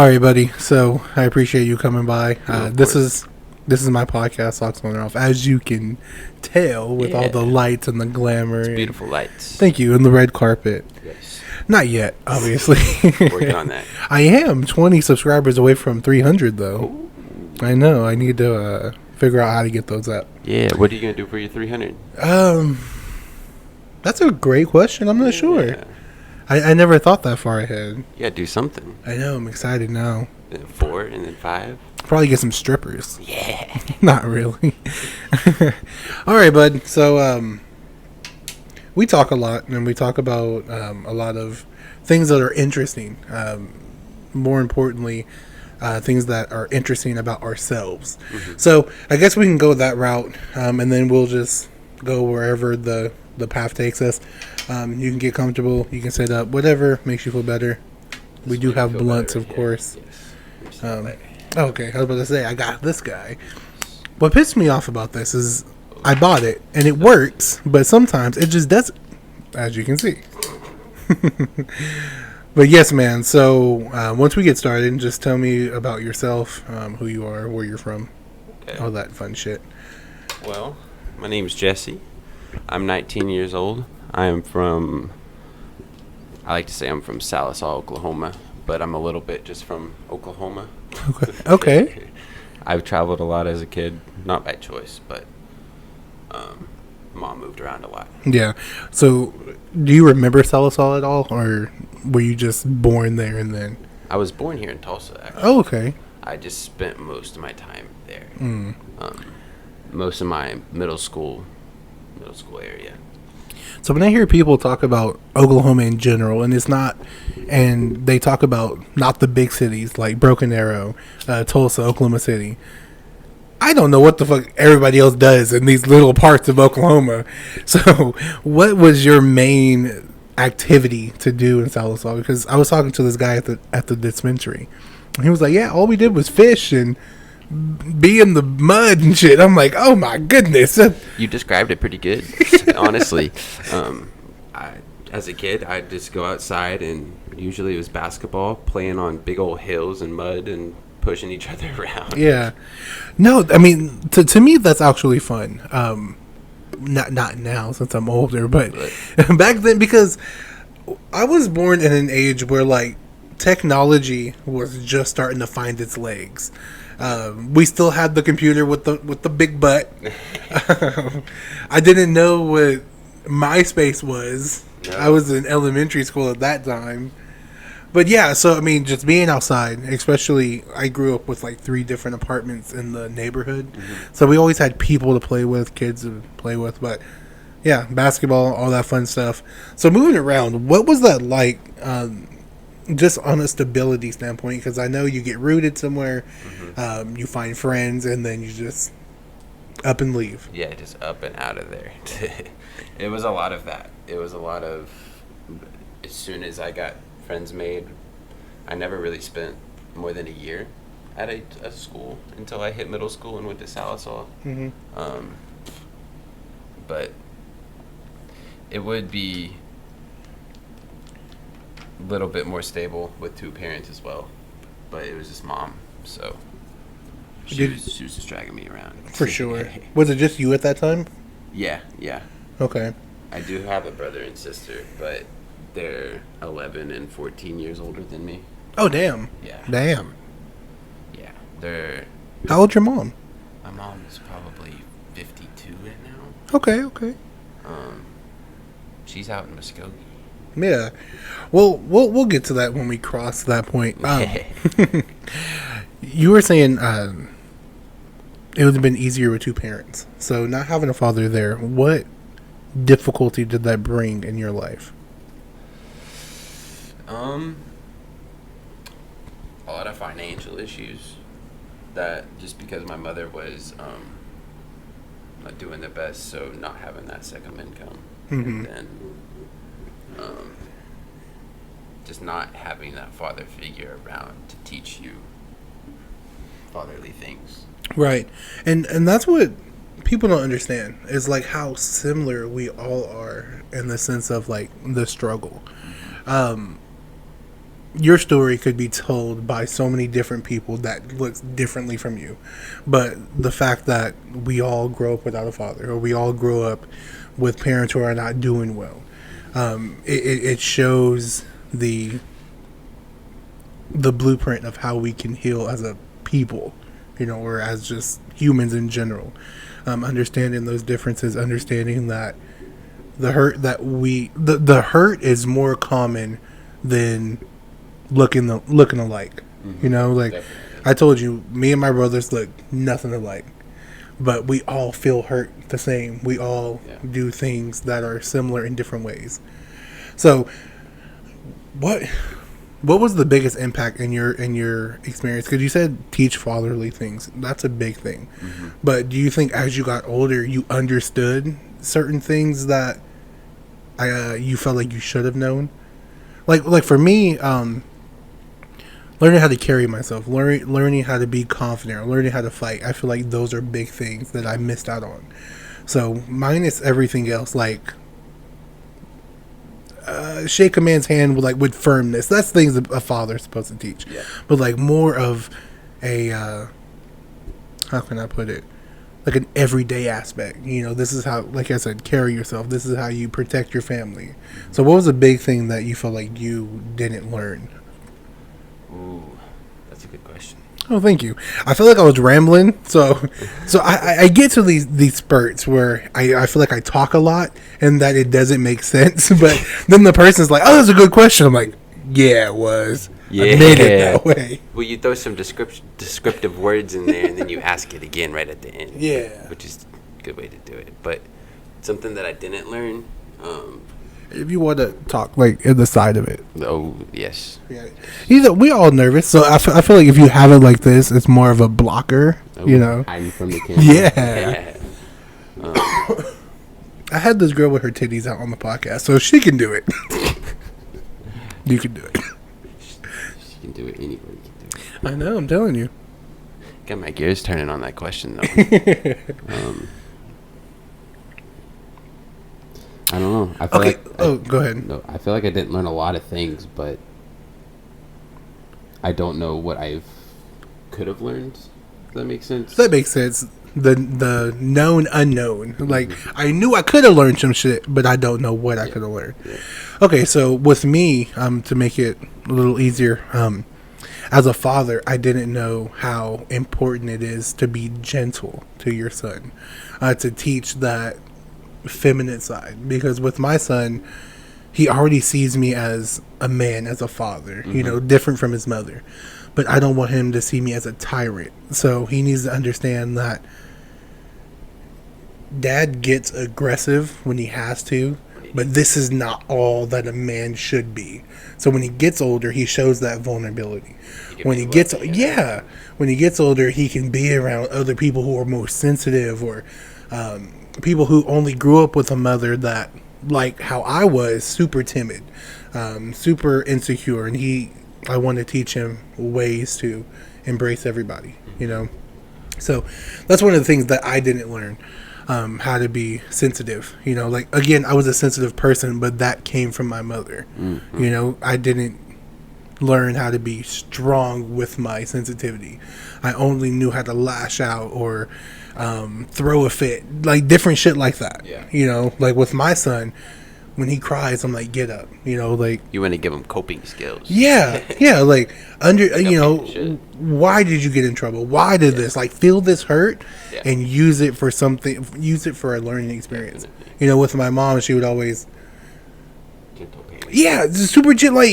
All right, buddy. So I appreciate you coming by. Of This course. is my podcast, Socks on and Off. As you can tell, with all the Yeah. lights and the glamour. It's and- beautiful lights. Thank you, and the red carpet. Yes. Not yet, obviously. Working on that. I am 20 subscribers away from 300, though. Ooh. I know. I need to figure out how to get those up. Yeah. What are you gonna do for your 300? That's a great question. I'm not sure. Yeah. I never thought that far ahead. Yeah. Do something. I know. I'm excited now. Then 4 and then 5. Probably get some strippers. Yeah. Not really. All right, bud. So, we talk a lot, and we talk about a lot of things that are interesting. More importantly, things that are interesting about ourselves. Mm-hmm. So, I guess we can go that route, and then we'll just go wherever the path takes us. You can get comfortable. You can sit up. Whatever makes you feel better. We do have blunts, of course. Yes. Okay, I was about to say, I got this guy. What pissed me off about this is I bought it, and it works, but sometimes it just doesn't, as you can see. But yes, man, so once we get started, just tell me about yourself, who you are, where you're from, Okay. all that fun shit. Well, my name's Jesse. I'm 19 years old. I like to say I'm from Sallisaw, Oklahoma, but I'm a little bit just from Oklahoma. Okay. I've traveled a lot as a kid, not by choice, but mom moved around a lot. Yeah. So, do you remember Sallisaw at all, or were you just born there and then? I was born here in Tulsa, actually. Oh, okay. I just spent most of my time there. Mm. Most of my middle school area. So when I hear people talk about Oklahoma in general, and they talk about not the big cities like Broken Arrow, Tulsa, Oklahoma City, I don't know what the fuck everybody else does in these little parts of Oklahoma. So what was your main activity to do in Sallisaw? Because I was talking to this guy at the dispensary. And he was like, yeah, all we did was fish and be in the mud and shit. I'm like, oh my goodness. You described it pretty good, honestly. As a kid, I'd just go outside, and usually it was basketball, playing on big old hills and mud and pushing each other around. Yeah. No, I mean, to me, that's actually fun. Not now, since I'm older, but back then, because I was born in an age where, like, technology was just starting to find its legs. We still had the computer with the big butt. I didn't know what MySpace was. No. I was in elementary school at that time. But yeah, so I mean, just being outside, especially I grew up with like 3 different apartments in the neighborhood. Mm-hmm. So we always had people to play with, kids to play with. But yeah, basketball, all that fun stuff. So moving around, what was that like? Just on a stability standpoint, because I know you get rooted somewhere, you find friends, and then you just up and leave. Yeah, just up and out of there. It was a lot of that. It was a lot of, as soon as I got friends made, I never really spent more than a year at a school until I hit middle school and went to Sallisaw. Mm-hmm. But it would be a little bit more stable with 2 parents as well, but it was just mom, so she was just dragging me around. For sure. Was it just you at that time? Yeah. Okay. I do have a brother and sister, but they're 11 and 14 years older than me. Oh, damn. Yeah. Damn. Yeah. They're. How old's your mom? My mom is probably 52 right now. Okay. She's out in Muskogee. Yeah. Well, we'll get to that when we cross that point. You were saying it would have been easier with 2 parents. So not having a father there, what difficulty did that bring in your life? A lot of financial issues. That just because my mother was not doing the best, so not having that second income, Mm-hmm. and then just not having that father figure around to teach you fatherly things. Right. And that's what people don't understand is like how similar we all are in the sense of like the struggle. your story could be told by so many different people that looks differently from you. But the fact that we all grow up without a father, or we all grow up with parents who are not doing well, it shows the blueprint of how we can heal as a people, or as just humans in general. Understanding those differences, understanding that the hurt that the hurt is more common than looking alike. Like Definitely. I told you, me and my brothers look nothing alike, but we all feel hurt the same. We all do things that are similar in different ways. So, what was the biggest impact in your experience? Because you said teach fatherly things. That's a big thing. Mm-hmm. But do you think as you got older, you understood certain things that you felt like you should have known? Like for me, learning how to carry myself, learning how to be confident, learning how to fight. I feel like those are big things that I missed out on. So minus everything else, like shake a man's hand with firmness. That's things a father's supposed to teach. Yeah. But like more of a how can I put it? Like an everyday aspect. This is how, like I said, carry yourself. This is how you protect your family. So what was a big thing that you felt like you didn't learn? Ooh, that's a good question. Oh, thank you. I feel like I was rambling, so I get to these spurts where I feel like I talk a lot and that it doesn't make sense, but then the person's like, "Oh, that's a good question." I'm like, "Yeah, it was." Yeah. I made it that way. Well, you throw some descriptive words in there, and then you ask it again right at the end. Yeah, which is a good way to do it. But something that I didn't learn. If you want to talk like in the side of it. Oh yes. Yeah. We all nervous, so I feel like if you have it like this, it's more of a blocker. Hiding from the camera. Yeah. I had this girl with her titties out on the podcast, so she can do it. You can do it. She can do it. Anybody can do it. I know. I'm telling you. Got my gears turning on that question though. I don't know. I feel like go ahead. No, I feel like I didn't learn a lot of things, but I don't know what I could have learned. Does that make sense? That makes sense. The known unknown. Like I knew I could have learned some shit, but I don't know what I could have learned. Yeah. Okay, so with me, to make it a little easier, as a father, I didn't know how important it is to be gentle to your son, to teach that feminine side, because with my son, he already sees me as a man, as a father, different from his mother, but I don't want him to see me as a tyrant. So he needs to understand that dad gets aggressive when he has to, but this is not all that a man should be. So when he gets older, he shows that vulnerability. When he gets older, he can be around other people who are more sensitive, or people who only grew up with a mother that, like how I was, super timid, super insecure, and I want to teach him ways to embrace everybody, So that's one of the things that I didn't learn, how to be sensitive. Like, again, I was a sensitive person, but that came from my mother. Mm-hmm. I didn't learn how to be strong with my sensitivity. I only knew how to lash out or throw a fit, like different shit like that. Yeah. Like with my son, when he cries, I'm like, get up. Like you want to give him coping skills. Yeah, yeah. Like why did you get in trouble? Why did this? Like feel this hurt and use it for something. Use it for a learning experience. Definitely. With my mom, she would always. Gentle pain. Yeah, super gentle.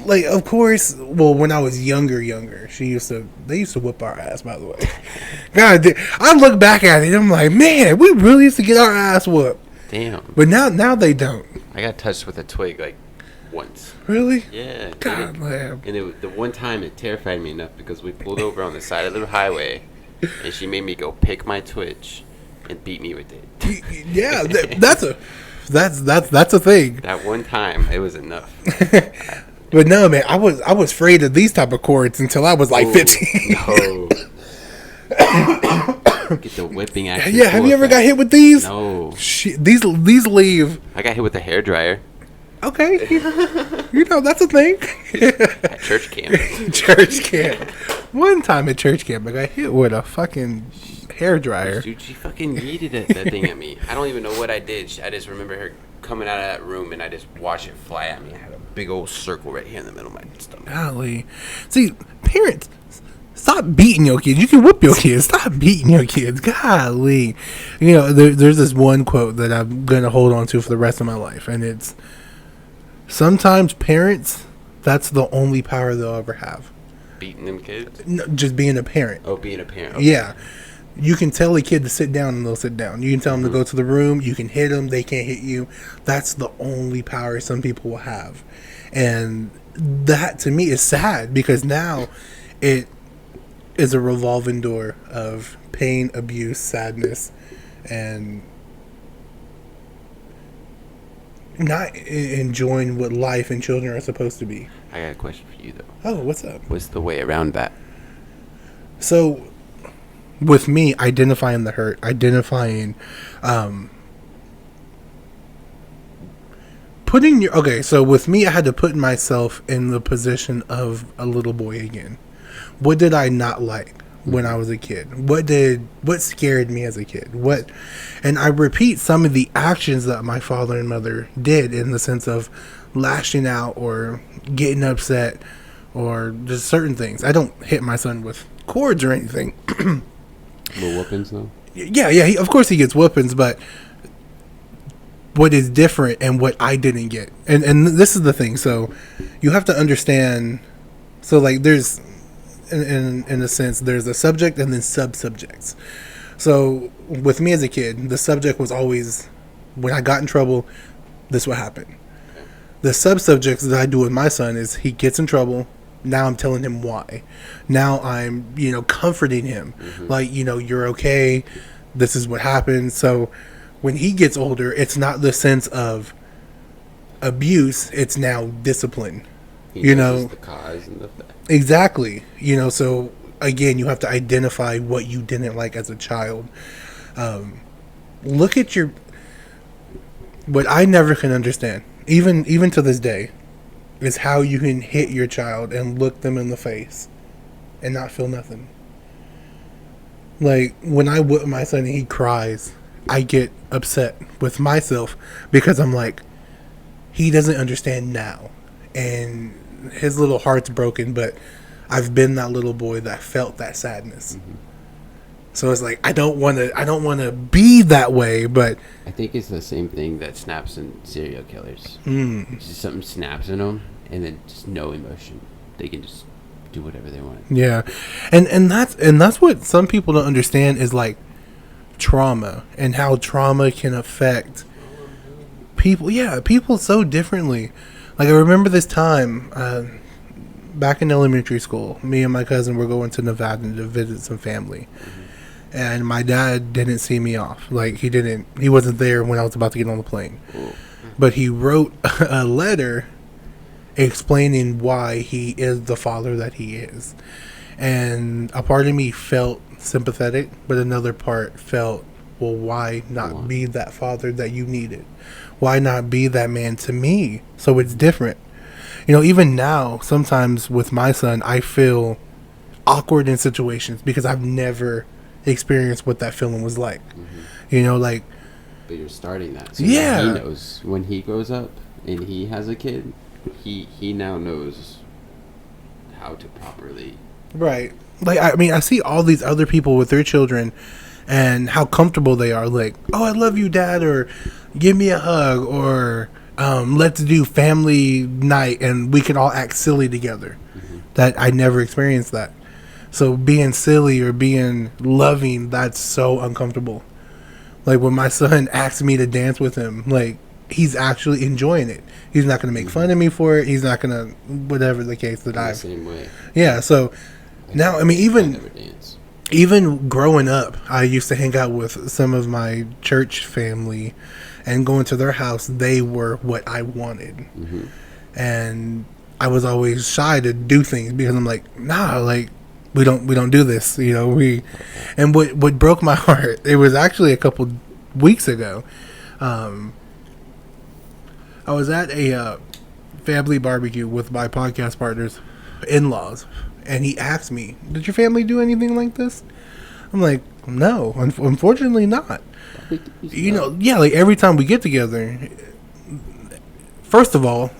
Like, of course, well, when I was younger, they used to whip our ass, by the way. God, I look back at it, and I'm like, man, we really used to get our ass whooped. Damn. But now they don't. I got touched with a twig, like, once. Really? Yeah. God, man. And the one time, it terrified me enough because we pulled over on the side of the highway, and she made me go pick my twitch and beat me with it. Yeah, that's a thing. That one time, it was enough. But no, man, I was afraid of these type of cords until I was like 15. No. Get the whipping action. Yeah, have you ever got hit with these? No. These leave. I got hit with a hairdryer. Okay. You know, that's a thing. At church camp. Church camp. One time at church camp, I got hit with a fucking hair dryer. Dude, she fucking yeeted that thing at me. I don't even know what I did. I just remember her coming out of that room, and I just watched it fly at me. I had a big old circle right here in the middle of my stomach. Golly. See, parents, stop beating your kids. You can whoop your kids. Stop beating your kids. Golly. You know, there's this one quote that I'm going to hold on to for the rest of my life, and it's, sometimes parents, that's the only power they'll ever have. Beating them kids? No, just being a parent. Oh, being a parent. Okay. Yeah. You can tell a kid to sit down and they'll sit down. You can tell them to go to the room. You can hit them. They can't hit you. That's the only power some people will have. And that, to me, is sad because now it is a revolving door of pain, abuse, sadness, and not enjoying what life and children are supposed to be. I got a question for you, though. Oh, what's up? What's the way around that? So, with me, identifying the hurt, putting your, okay, so with me, I had to put myself in the position of a little boy again. What did I not like when I was a kid? What scared me as a kid? And I repeat some of the actions that my father and mother did in the sense of lashing out or getting upset or just certain things. I don't hit my son with cords or anything. Little whoopings, though? Yeah, of course he gets whoopings, but what is different and what I didn't get. And this is the thing. So you have to understand. So like there's, in a sense, there's a subject and then sub-subjects. So with me as a kid, the subject was always, when I got in trouble, this is what happened. The sub-subjects that I do with my son is he gets in trouble. Now I'm telling him why. Now I'm, comforting him. Mm-hmm. Like, you're okay. This is what happened. So when he gets older, it's not the sense of abuse. It's now discipline. He knows the cause and the effect. Exactly. So again, you have to identify what you didn't like as a child. Look at what I never can understand, even to this day, is how you can hit your child and look them in the face and not feel nothing. Like, when I whip my son and he cries, I get upset with myself because I'm like, he doesn't understand now. And his little heart's broken, but I've been that little boy that felt that sadness. Mm-hmm. So it's like, I don't want to be that way, but I think it's the same thing that snaps in serial killers. Just something snaps in them, and then just no emotion. They can just do whatever they want. Yeah, and that's what some people don't understand is like trauma and how trauma can affect people. Yeah, people so differently. Like I remember this time back in elementary school, me and my cousin were going to Nevada to visit some family. Mm-hmm. And my dad didn't see me off. Like, he wasn't there when I was about to get on the plane. Ooh. But he wrote a letter explaining why he is the father that he is. And a part of me felt sympathetic, but another part felt, well, why not be that father that you needed? Why not be that man to me? So it's different. Even now, sometimes with my son, I feel awkward in situations because I've never experience what that feeling was like. Mm-hmm. But you're starting that, so yeah, he knows when he grows up and he has a kid, he now knows how to properly, right. Like, I see all these other people with their children and how comfortable they are, like, oh, I love you, Dad, or give me a hug, or let's do family night and we can all act silly together. Mm-hmm. That I never experienced that. So being silly or being loving, that's so uncomfortable. Like when my son asks me to dance with him, like he's actually enjoying it. He's not going to make fun of me for it. He's not going to, whatever the case that I. Same way. Yeah. So now, even growing up, I used to hang out with some of my church family, and going to their house, they were what I wanted, mm-hmm. and I was always shy to do things because I'm like, nah, like. We don't do this, and what broke my heart, it was actually a couple weeks ago. I was at a family barbecue with my podcast partners, in-laws, and he asked me, "Did your family do anything like this?" I'm like, "No, unfortunately not." You know, yeah, like every time we get together, first of all,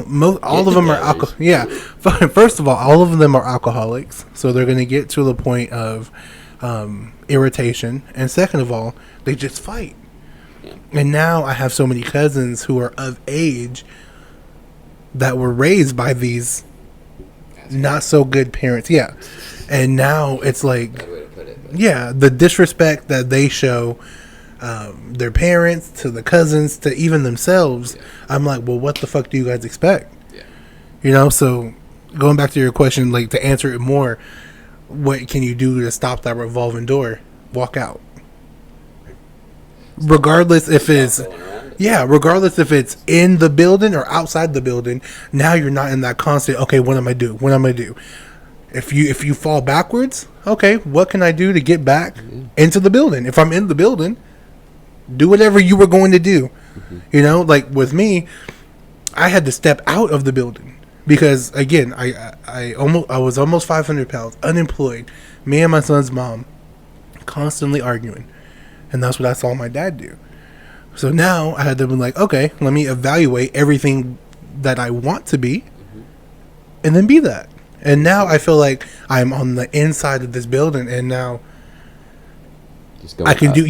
all of them are yeah. First of all of them are alcoholics, so they're going to get to the point of irritation, and second of all, they just fight. And now I have so many cousins who are of age that were raised by these not so good parents. Yeah. And now it's like, Bad way to put it, yeah, the disrespect that they show their parents, to the cousins, to even themselves. Yeah. I'm like, well, what the fuck do you guys expect? Yeah. You know, so going back to your question, like to answer it more, what can you do to stop that revolving door? Walk out. Regardless if it's regardless if it's in the building or outside the building, now you're not in that constant, okay, what am I do? What am I do? If you fall backwards, okay, what can I do to get back into the building? If I'm in the building, do whatever you were going to do. Mm-hmm. You know, like with me, I had to step out of the building because again, I was almost 500 pounds, unemployed, me and my son's mom constantly arguing. And that's what I saw my dad do. So now I had to be like, okay, let me evaluate everything that I want to be and then be that. And now I feel like I'm on the inside of this building, and now I can do,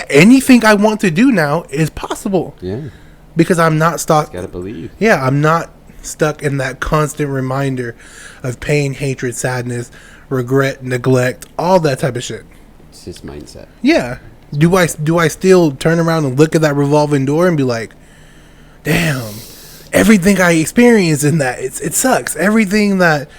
anything I want to do now is possible. Yeah. Because I'm not stuck. Just gotta believe. Yeah, I'm not stuck in that constant reminder of pain, hatred, sadness, regret, neglect, all that type of shit. It's his mindset. Yeah. Do I still turn around and look at that revolving door and be like, damn, everything I experienced in that, it sucks. Everything that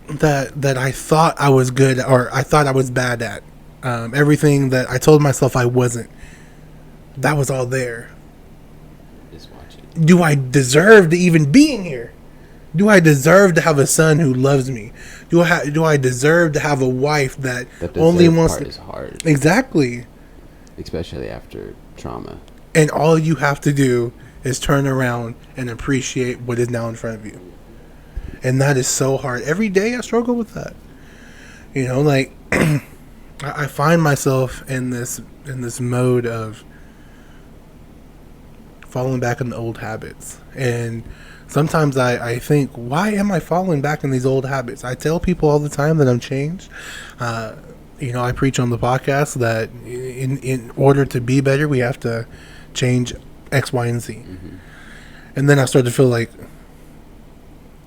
I thought I was good or I thought I was bad at, everything that I told myself I wasn't, that was all there. Just watch it. Do I deserve to even be in here? Do I deserve to have a son who loves me? Do I deserve to have a wife that only wants to? Is hard. Exactly. Especially after trauma. And all you have to do is turn around and appreciate what is now in front of you. And that is so hard. Every day I struggle with that. You know, like I find myself in this mode of falling back into old habits. And sometimes I think, why am I falling back in these old habits? I tell people all the time that I'm changed. You know, I preach on the podcast that in order to be better, we have to change X, Y, and Z. Mm-hmm. And then I start to feel like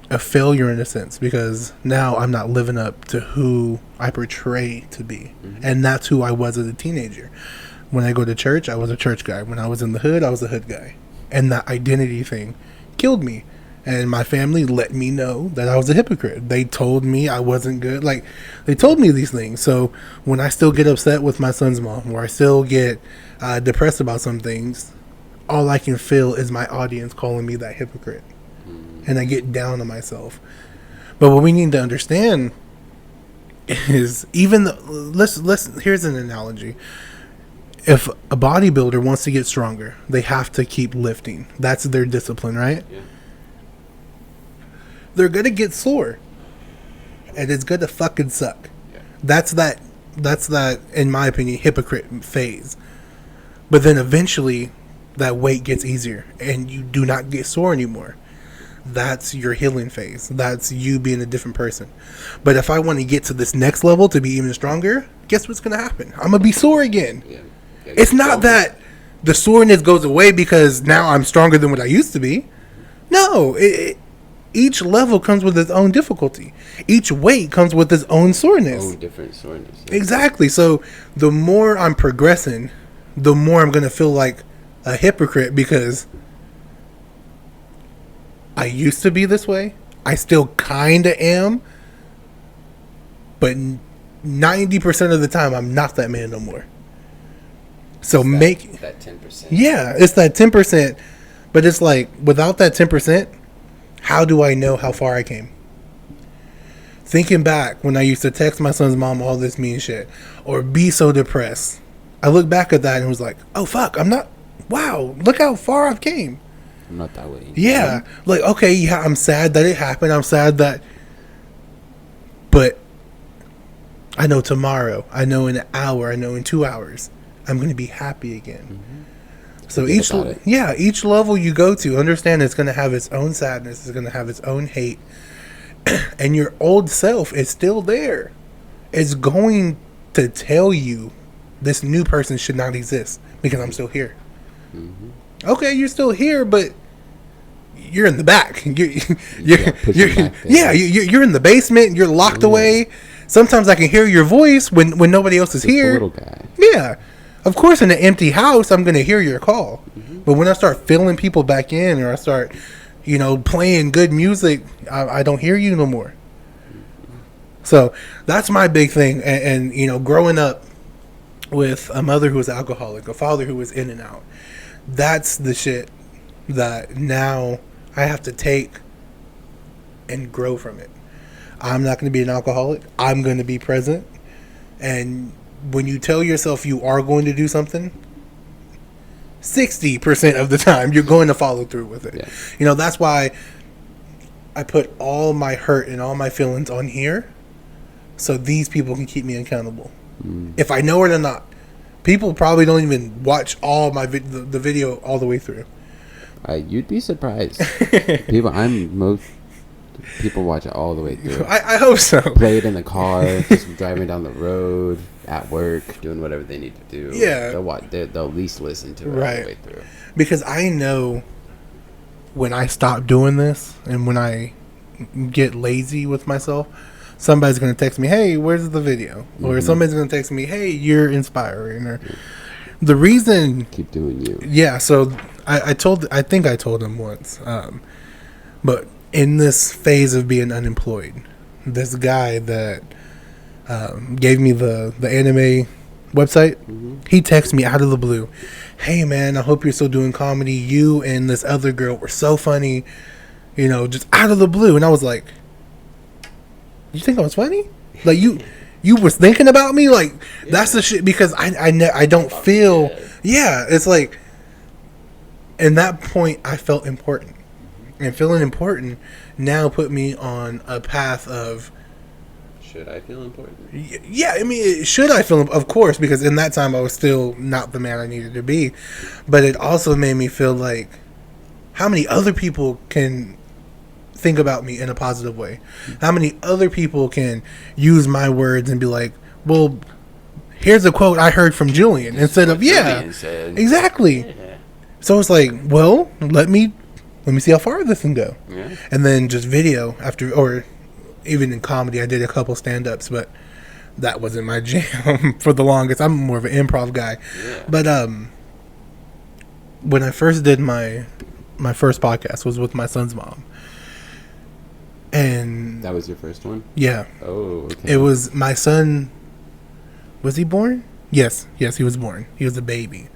a failure in a sense, because now I'm not living up to who I portray to be. Mm-hmm. And that's who I was as a teenager. When I go to church, I was a church guy. When I was in the hood, I was a hood guy. And that identity thing killed me. And my family let me know that I was a hypocrite. They told me I wasn't good. Like, they told me these things. So when I still get upset with my son's mom, or I still get depressed about some things, all I can feel is my audience calling me that hypocrite. And I get down on myself. But what we need to understand is, even here's an analogy. If a bodybuilder wants to get stronger, they have to keep lifting. That's their discipline, right? Yeah. They're gonna get sore, and it's gonna fucking suck. Yeah. That's that, in my opinion, hypocrite phase. But then eventually, that weight gets easier, and you do not get sore anymore. That's your healing phase. That's you being a different person. But if I want to get to this next level to be even stronger, guess what's gonna happen? I'm gonna be sore again. Yeah. It's not that the soreness goes away because now I'm stronger than what I used to be. No, each level comes with its own difficulty. Each weight comes with its own soreness. Oh, different soreness. Yeah. Exactly. So the more I'm progressing, the more I'm going to feel like a hypocrite, because I used to be this way. I still kind of am. But 90% of the time, I'm not that man no more. So it's that 10%. Yeah, it's that 10%. But it's like, without that 10%, how do I know how far I came? Thinking back when I used to text my son's mom all this mean shit, or be so depressed, I look back at that and was like, oh fuck, wow, look how far I've came. I'm not that way. Yeah. Like, okay, yeah, I'm sad that it happened. I'm sad that... But I know tomorrow, I know in an hour, I know in 2 hours, I'm going to be happy again. So each level you go to, understand it's going to have its own sadness, it's going to have its own hate, and your old self is still there. It's going to tell you this new person should not exist because I'm still here. Okay, you're still here, but you're in the back. You're in the basement. You're locked away. Sometimes I can hear your voice when nobody else is here. Little guy. Yeah. Of course, in an empty house, I'm going to hear your call. But when I start filling people back in, or I start, playing good music, I don't hear you no more. So that's my big thing. And growing up with a mother who was alcoholic, a father who was in and out, that's the shit that now I have to take and grow from it. I'm not going to be an alcoholic. I'm going to be present. And when you tell yourself you are going to do something, 60% of the time you're going to follow through with it. Yeah. That's why I put all my hurt and all my feelings on here, so these people can keep me accountable. If I know it or not. People probably don't even watch all my the video all the way through. You'd be surprised. People watch it all the way through. I hope so. Play it in the car, just driving down the road, at work, doing whatever they need to do. Yeah. They'll at least listen to it all the way through. Because I know when I stop doing this and when I get lazy with myself, somebody's going to text me, hey, where's the video? Or somebody's going to text me, hey, you're inspiring. Or the reason... Keep doing you. Yeah, so I think I told him once. But in this phase of being unemployed, this guy that gave me the anime website, he texted me out of the blue, hey, man, I hope you're still doing comedy. You and this other girl were so funny, just out of the blue. And I was like... You think I was funny? Like you was thinking about me? Like that's the shit, because I don't feel. Yeah, it's like. In that point, I felt important, and feeling important now put me on a path of. Should I feel important? Yeah, I mean, should I feel? Of course, because in that time I was still not the man I needed to be, but it also made me feel like, how many other people can think about me in a positive way? How many other people can use my words and be like, well, here's a quote I heard from Julian, instead of exactly. Yeah. So it's like, well, let me see how far this can go. Yeah. And then just video after, or even in comedy, I did a couple stand-ups, but that wasn't my jam for the longest. I'm more of an improv guy. Yeah. But when I first did my first podcast was with my son's mom. And that was your first one? Yeah. Oh, okay. It was my son. Was he born? Yes, he was born. He was a baby.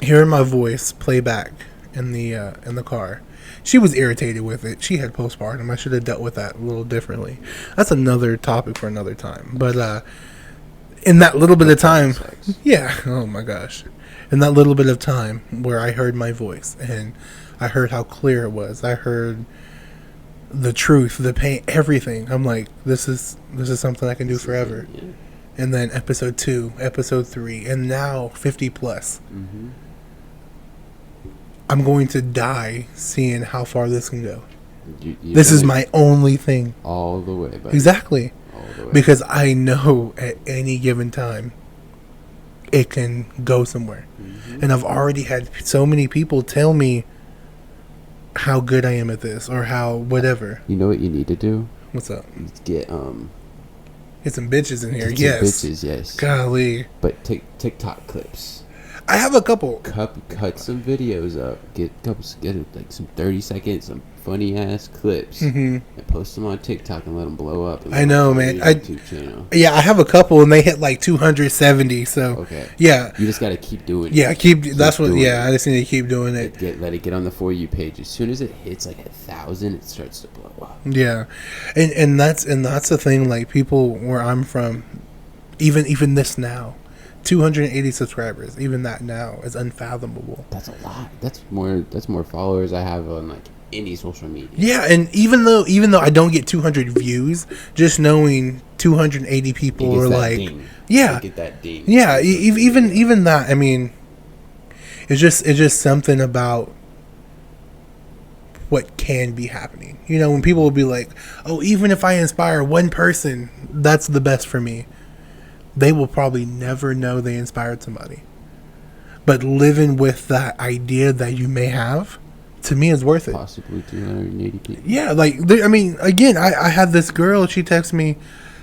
Hearing my voice play back in the car, she was irritated with it. She had postpartum. I should have dealt with that a little differently. That's another topic for another time. But in that little bit of time, yeah. Oh my gosh, in that little bit of time where I heard my voice and I heard how clear it was. I heard the truth, the pain, everything. I'm like, this is something I can do forever. Yeah. And then episode 2, episode 3, and now 50 plus. Mm-hmm. I'm going to die seeing how far this can go. This is my only thing. All the way, buddy. Exactly. All the way. Because I know at any given time it can go somewhere. Mm-hmm. And I've already had so many people tell me how good I am at this, or how whatever. You know what you need to do? What's up? Get some bitches in here. Yes. Some bitches, yes. Golly. But TikTok clips. I have a couple. Cut some videos up. Get like some 30 seconds, some funny ass clips, and post them on TikTok and let them blow up. I know, man. YouTube channel. Yeah, I have a couple and they hit like 270. So okay, yeah, you just gotta keep doing it. Yeah, that's what. Yeah, I just need to keep doing it. Let it get on the For You page. As soon as it hits like 1,000, it starts to blow up. Yeah, and that's the thing. Like people where I'm from, even this now. 280 subscribers. Even that now is unfathomable. That's a lot. That's more followers I have on like any social media. Yeah, and even though I don't get 200 views, just knowing 280 people are like, yeah, get that ding. Yeah, even that. I mean, it's just something about what can be happening. You know, when people will be like, "Oh, even if I inspire one person, that's the best for me." They will probably never know they inspired somebody. But living with that idea that you may have, to me, is worth it. Possibly 280 people. Yeah, like, I mean, again, I had this girl, she texted me,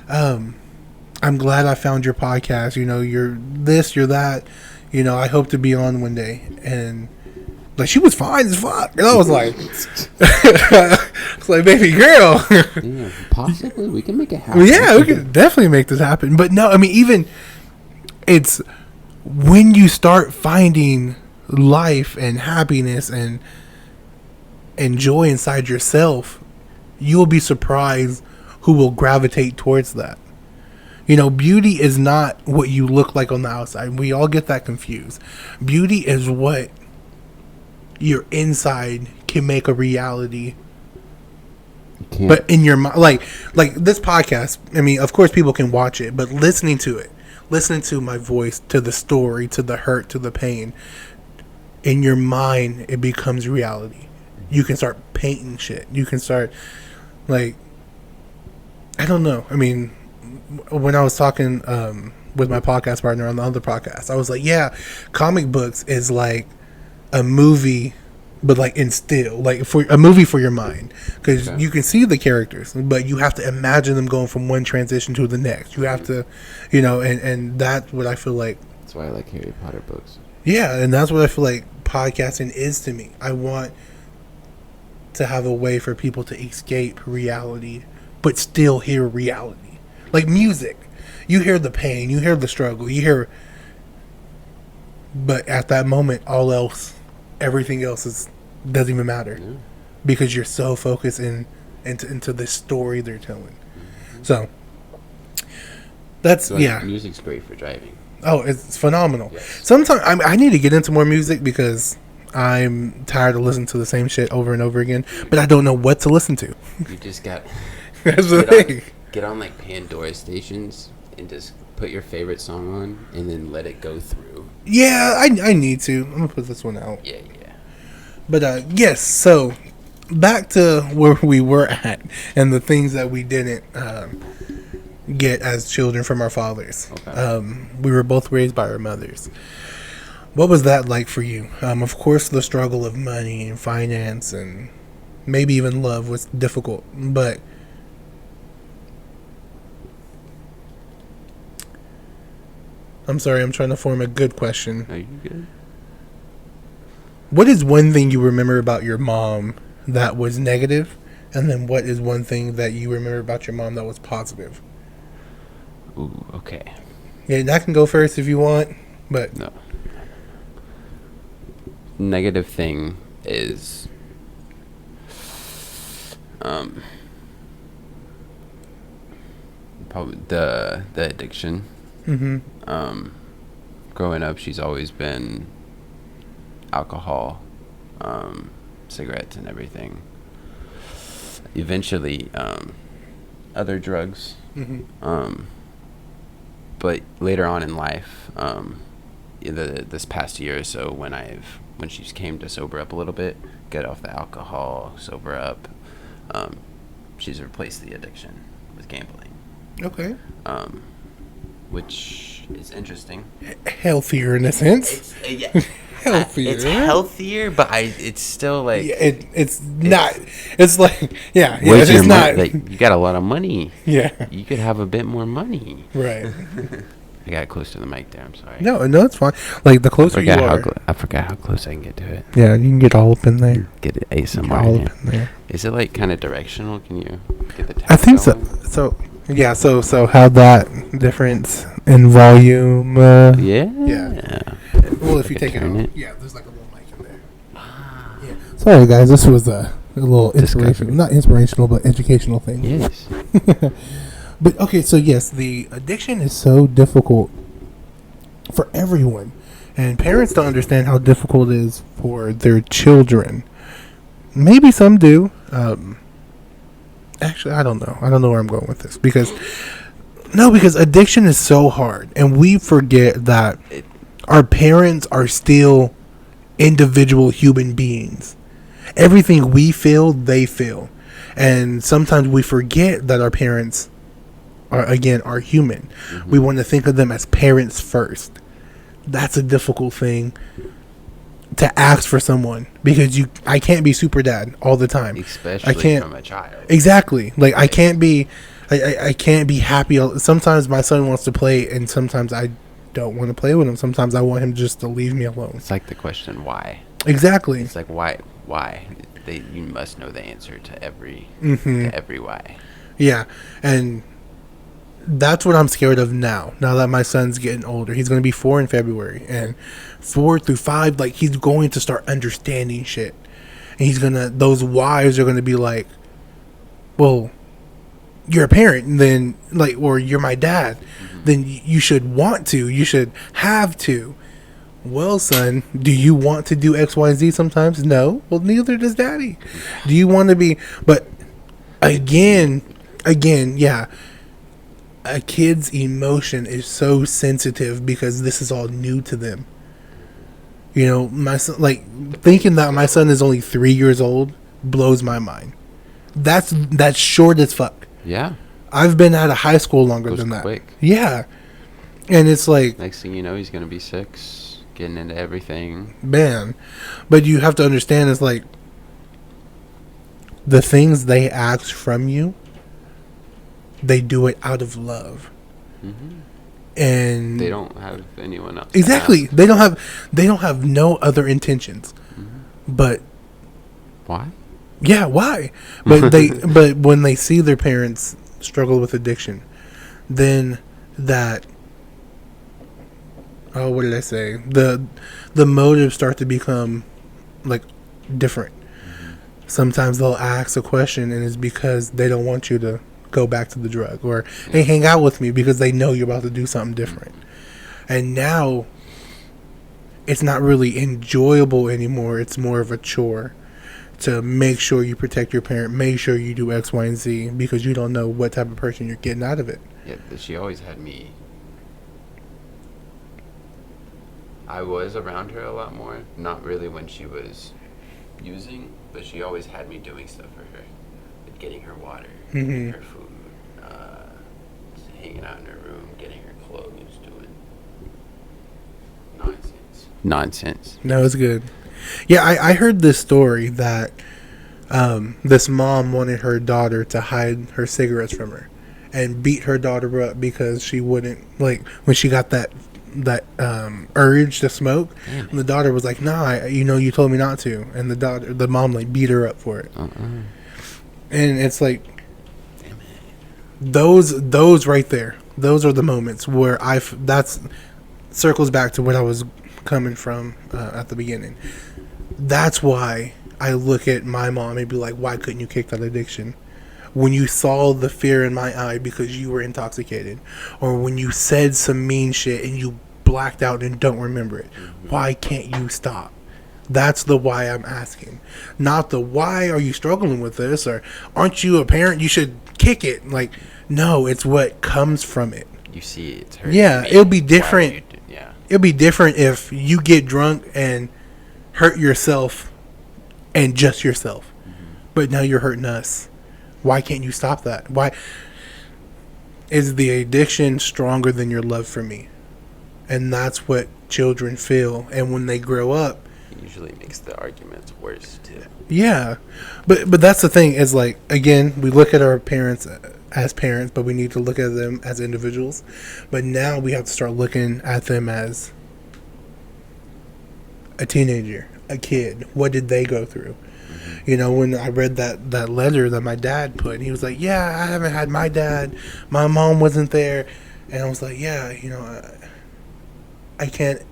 I'm glad I found your podcast. You know, you're this, you're that. You know, I hope to be on one day. And, like, she was fine as fuck. And I was like, it's like, baby girl. Yeah, possibly we can make it happen. Yeah, we can definitely make this happen. But no, I mean, even it's when you start finding life and happiness and joy inside yourself, you'll be surprised who will gravitate towards that. You know, beauty is not what you look like on the outside. We all get that confused. Beauty is what your inside can make a reality. But in your mind, like this podcast, I mean, of course people can watch it, but listening to it, listening to my voice, to the story, to the hurt, to the pain, in your mind, it becomes reality. You can start painting shit. You can start, like, I don't know. I mean, when I was talking with my podcast partner on the other podcast, I was like, yeah, comic books is like a movie, but like in still, like for a movie for your mind, because you can see the characters, but you have to imagine them going from one transition to the next. You have to, you know, and that's what I feel like. That's why I like Harry Potter books. Yeah, and that's what I feel like podcasting is to me. I want to have a way for people to escape reality, but still hear reality. Like music, you hear the pain, you hear the struggle, you hear, but at that moment, all else, everything else doesn't even matter, because you're so focused into the story they're telling. So that's music's great for driving. Oh, it's phenomenal. Yes. Sometimes I need to get into more music because I'm tired of listening to the same shit over and over again, but I don't know what to listen to. You just got That's the thing. Get on like Pandora stations and just put your favorite song on and then let it go through. Yeah, I need to. I'm gonna put this one out. Yeah. But yes, so back to where we were at and the things that we didn't get as children from our fathers. Okay. We were both raised by our mothers. What was that like for you? Of course, the struggle of money and finance and maybe even love was difficult, but I'm sorry, I'm trying to form a good question. Are you good? What is one thing you remember about your mom that was negative? And then what is one thing that you remember about your mom that was positive? Ooh, okay. Yeah, I can go first if you want, but... No. Negative thing is... probably the addiction. Mm-hmm. Growing up, she's always been alcohol, cigarettes and everything. Eventually, other drugs. Mm-hmm. But later on in life, this past year or so, when she came to sober up a little bit, get off the alcohol, sober up, she's replaced the addiction with gambling. Okay. Which is interesting. Healthier in a sense. Healthier. It's healthier, but it's still like it's not. It's like it's not. Like, you got a lot of money. Yeah. You could have a bit more money. Right. I got close to the mic there. I'm sorry. No, it's fine. Like the closer you are. I forgot how close I can get to it. Yeah, you can get all up in there. Get it ASMR all up in there. Is it like kind of directional? Can you get the? I think so. So. Yeah, so how that difference in volume? Yeah. Well, if you take it off, there's like a little mic in there. Yeah. Sorry, guys, this was a little inspirational, not inspirational, but educational thing. Yes. But okay, so yes, the addiction is so difficult for everyone. And parents don't understand how difficult it is for their children. Maybe some do. Actually, I don't know. I don't know where I'm going with this. Because addiction is so hard. And we forget that our parents are still individual human beings. Everything we feel, they feel. And sometimes we forget that our parents are human. We want to think of them as parents first. That's a difficult thing to ask for someone, because I can't be super dad all the time. Especially from a child. Exactly. Like I can't be happy. Sometimes my son wants to play, and sometimes I don't want to play with him. Sometimes I want him just to leave me alone. It's like the question, why? Exactly. It's like, why? You must know the answer to every why. Yeah, and that's what I'm scared of now. Now that my son's getting older, he's going to be 4 in February, and 4 through 5, like, he's going to start understanding shit, and those wives are going to be like, well, you're a parent, and then, like, or you're my dad, then you should have to. Well, son, do you want to do X, Y, and Z sometimes? No. Well, neither does daddy. Do you want to be, but again, yeah. A kid's emotion is so sensitive because this is all new to them. You know, my son, like, thinking that my son is only 3 years old blows my mind. That's short as fuck. Yeah. I've been out of high school longer than that. Quick. Yeah. And it's like, next thing you know, he's going to be 6, getting into everything. Man. But you have to understand, it's like, the things they ask from you, they do it out of love. And they don't have anyone else. Exactly. They don't have no other intentions. But why? Yeah, why? But when they see their parents struggle with addiction, then that, what did I say? The motives start to become, like, different. Sometimes they'll ask a question, and it's because they don't want you to go back to the drug, or hey, hang out with me, because they know you're about to do something different. And now it's not really enjoyable anymore. It's more of a chore to make sure you protect your parent, make sure you do X, Y, and Z, because you don't know what type of person you're getting out of it. Yeah, she always had me. I was around her a lot more, not really when she was using, but she always had me doing stuff for her, like getting her water, getting her food, hanging out in her room, getting her clothes, doing nonsense. No, it's good. Yeah, I heard this story that this mom wanted her daughter to hide her cigarettes from her and beat her daughter up because she wouldn't, like, when she got that urge to smoke. And the daughter was like, nah, you told me not to. And the mom, like, beat her up for it. And it's like, those right there, those are the moments where that's circles back to what I was coming from at the beginning. That's why I look at my mom and be like, why couldn't you kick that addiction? When you saw the fear in my eye because you were intoxicated, or when you said some mean shit and you blacked out and don't remember it, why can't you stop? That's the why I'm asking. Not the why are you struggling with this, or aren't you a parent, you should kick it. Like, no, it's what comes from it. You see it's hurting. Yeah, it'll be different. It'll be different if you get drunk and hurt yourself and just yourself. But now you're hurting us. Why can't you stop that? Why is the addiction stronger than your love for me? And that's what children feel. And when they grow up, it usually makes the arguments worse too. Yeah. But that's the thing, is, like, again, we look at our parents as parents, but we need to look at them as individuals. But now we have to start looking at them as a teenager, a kid. What did they go through? You know, when I read that letter that my dad put, he was like, yeah, I haven't had my dad. My mom wasn't there. And I was like, yeah, I can't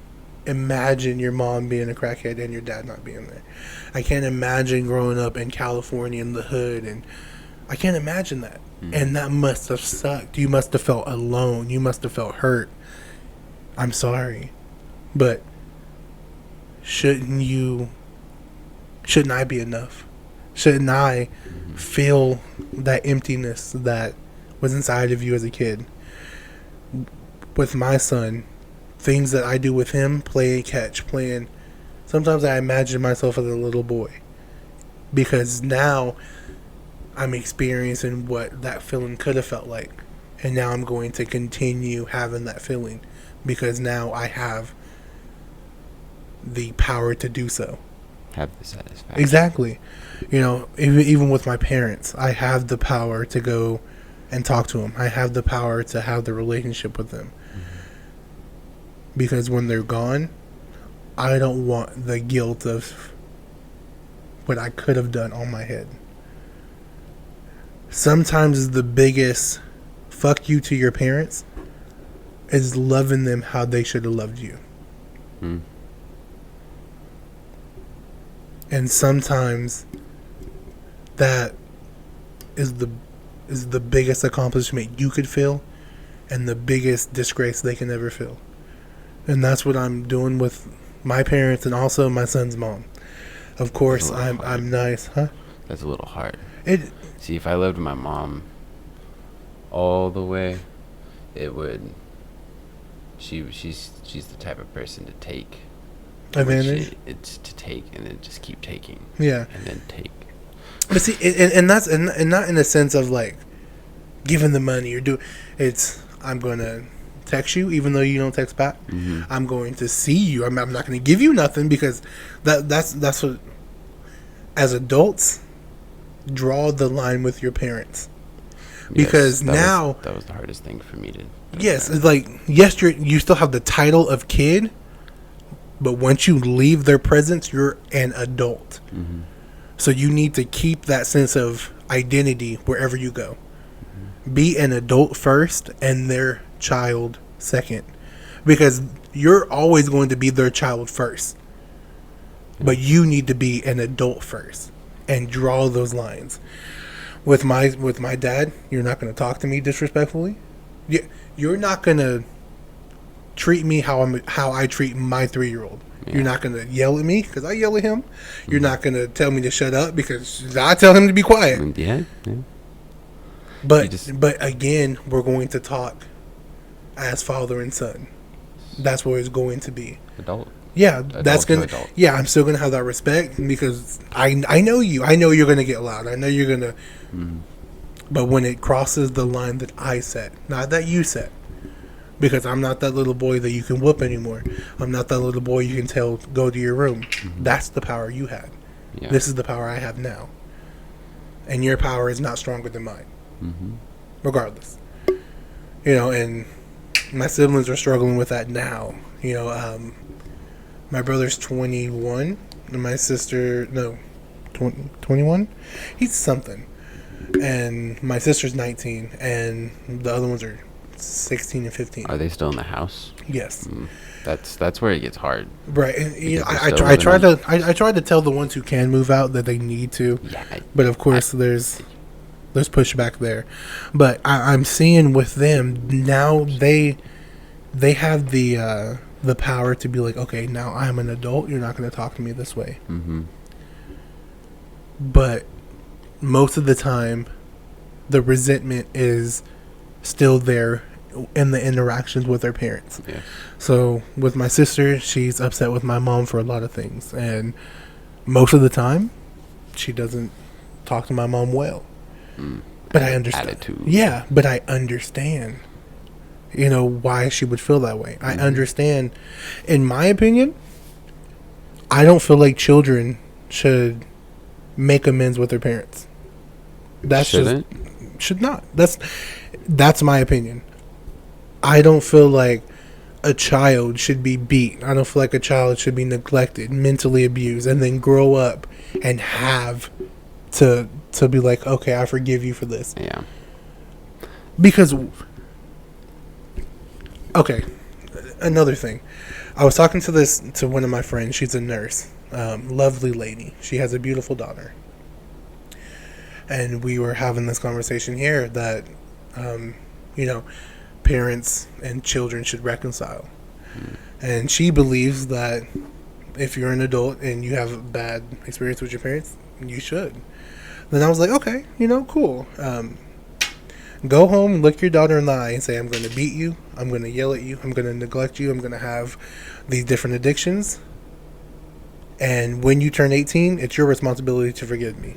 imagine your mom being a crackhead and your dad not being there. I can't imagine growing up in California in the hood, and I can't imagine that. And that must have sucked. You must have felt alone. You must have felt hurt. I'm sorry. But shouldn't I be enough? Shouldn't I feel that emptiness that was inside of you as a kid? With my son, things that I do with him, playing catch, playing. Sometimes I imagine myself as a little boy. Because now I'm experiencing what that feeling could have felt like. And now I'm going to continue having that feeling. Because now I have the power to do so. Have the satisfaction. Exactly. You know, even with my parents, I have the power to go and talk to them. I have the power to have the relationship with them. Because when they're gone, I don't want the guilt of what I could have done on my head. Sometimes the biggest fuck you to your parents is loving them how they should have loved you. And sometimes that is the biggest accomplishment you could feel and the biggest disgrace they can ever feel. And that's what I'm doing with my parents and also my son's mom. Of course, I'm nice, huh? That's a little hard. See, if I loved my mom all the way, it would. She's the type of person to take advantage. It's to take and then just keep taking. Yeah. And then take. But see, and that's and not in a sense of like giving the money or do. It's I'm gonna text you even though you don't text back. I'm going to see you. I'm not going to give you nothing because that's what, as adults, draw the line with your parents. Because that was the hardest thing for me to. Yes, it's like yes, you still have the title of kid, but once you leave their presence, you're an adult. So you need to keep that sense of identity wherever you go. Be an adult first and their child second, because you're always going to be their child first, but you need to be an adult first and draw those lines. With my dad, you're not going to talk to me disrespectfully. You're not going to treat me how I treat my 3-year-old. You're not going to yell at me because I yell at him. You're not going to tell me to shut up because I tell him to be quiet. Yeah. But again, we're going to talk as father and son. That's where it's going to be. Adult. Yeah, Adult that's gonna. Adult. Yeah, I'm still gonna have that respect because I know you. I know you're gonna get loud. I know you're gonna. But when it crosses the line that I set, not that you set, because I'm not that little boy that you can whoop anymore. I'm not that little boy you can tell go to your room. That's the power you had. Yeah. This is the power I have now, and your power is not stronger than mine. Regardless, and my siblings are struggling with that now. My brother's 21, and my sister 21. He's something, and my sister's 19, and the other ones are 16 and 15. Are they still in the house? Yes. That's where it gets hard. Right. And, I try to tell the ones who can move out that they need to. Yeah. But of course, there's pushback there. But I'm seeing with them now they have the power to be like, okay, now I'm an adult. You're not going to talk to me this way. But most of the time, the resentment is still there in the interactions with their parents. Yeah. So with my sister, she's upset with my mom for a lot of things, and most of the time, she doesn't talk to my mom well. But I understand. Attitude. Yeah, but I understand. Why she would feel that way. I understand. In my opinion, I don't feel like children should make amends with their parents. Should not. That's my opinion. I don't feel like a child should be beat. I don't feel like a child should be neglected, mentally abused, and then grow up and have to be like, okay, I forgive you for this. Yeah. Because, okay, another thing. I was talking to one of my friends. She's a nurse. Lovely lady. She has a beautiful daughter. And we were having this conversation here that, parents and children should reconcile. And she believes that if you're an adult and you have a bad experience with your parents, you should. Then I was like, okay, cool. Go home, look your daughter in the eye, and say, I'm going to beat you. I'm going to yell at you. I'm going to neglect you. I'm going to have these different addictions. And when you turn 18, it's your responsibility to forgive me.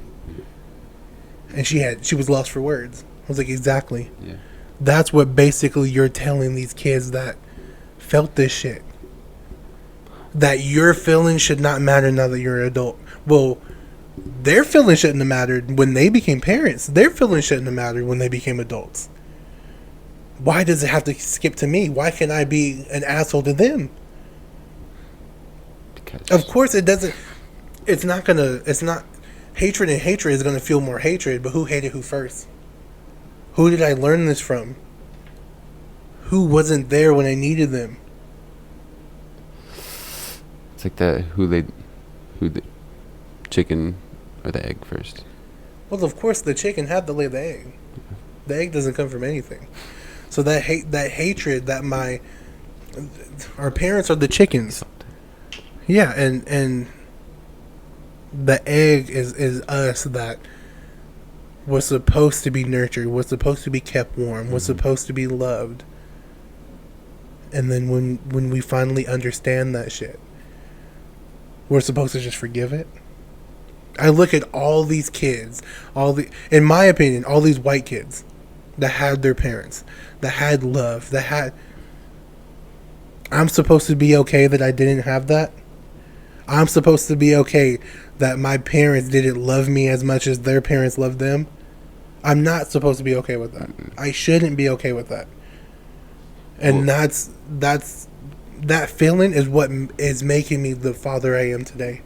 And she was lost for words. I was like, exactly. Yeah. That's what basically you're telling these kids that felt this shit. That your feelings should not matter now that you're an adult. Well, their feelings shouldn't have mattered when they became parents. Their feelings shouldn't have mattered when they became adults. Why does it have to skip to me? Why can't I be an asshole to them? Because Of course it doesn't. It's not. Hatred and hatred is gonna feel more hatred, but who hated who first? Who did I learn this from? Who wasn't there when I needed them? it's like that. Who the chicken or the egg first? Well, of course the chicken had to lay the egg. The egg doesn't come from anything. So that hatred that our parents are the chickens. Yeah, and the egg is us that was supposed to be nurtured, was supposed to be kept warm, was supposed to be loved. And then when we finally understand that shit, we're supposed to just forgive it. I look at all these kids, in my opinion, all these white kids that had their parents, that had love, I'm supposed to be okay that I didn't have that. I'm supposed to be okay that my parents didn't love me as much as their parents loved them. I'm not supposed to be okay with that. I shouldn't be okay with that. And that feeling is what is making me the father I am today.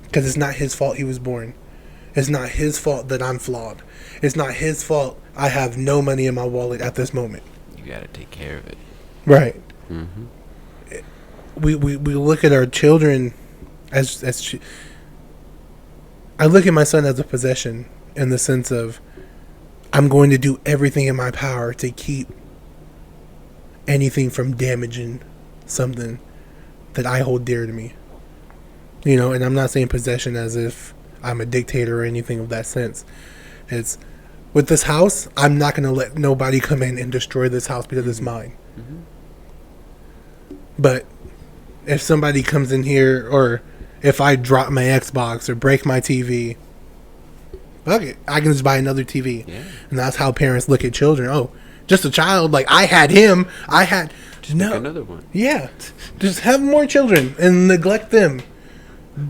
Because it's not his fault he was born. It's not his fault that I'm flawed. It's not his fault I have no money in my wallet at this moment. You gotta take care of it. Right. Mm-hmm. We look at our children as I look at my son as a possession in the sense of I'm going to do everything in my power to keep anything from damaging something that I hold dear to me. And I'm not saying possession as if I'm a dictator or anything of that sense. It's with this house, I'm not going to let nobody come in and destroy this house because it's mine. Mm-hmm. But if somebody comes in here, or if I drop my Xbox or break my TV, fuck it, I can just buy another TV. Yeah. And that's how parents look at children. Oh, just a child. Like, I had him. Just make another one. Yeah. Just have more children and neglect them.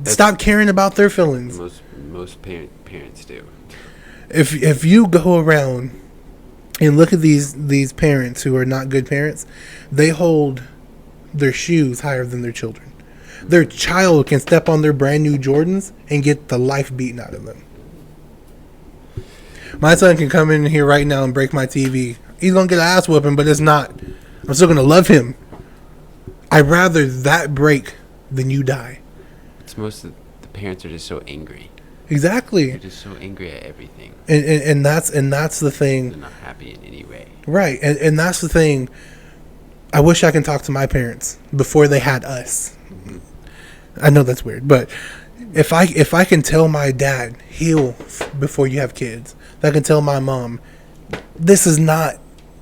Stop caring about their feelings. Most parents do. If you go around and look at these parents who are not good parents, they hold their shoes higher than their children. Their child can step on their brand new Jordans and get the life beaten out of them. My son can come in here right now and break my TV. He's gonna get an ass whooping, but it's not. I'm still gonna love him. I'd rather that break than you die. It's most of the parents are just so angry. Exactly. They're just so angry at everything. And that's the thing. They're not happy in any way. Right. And that's the thing. I wish I can talk to my parents before they had us. Mm-hmm. I know that's weird, but if I can tell my dad, heal before you have kids, if I can tell my mom, this is not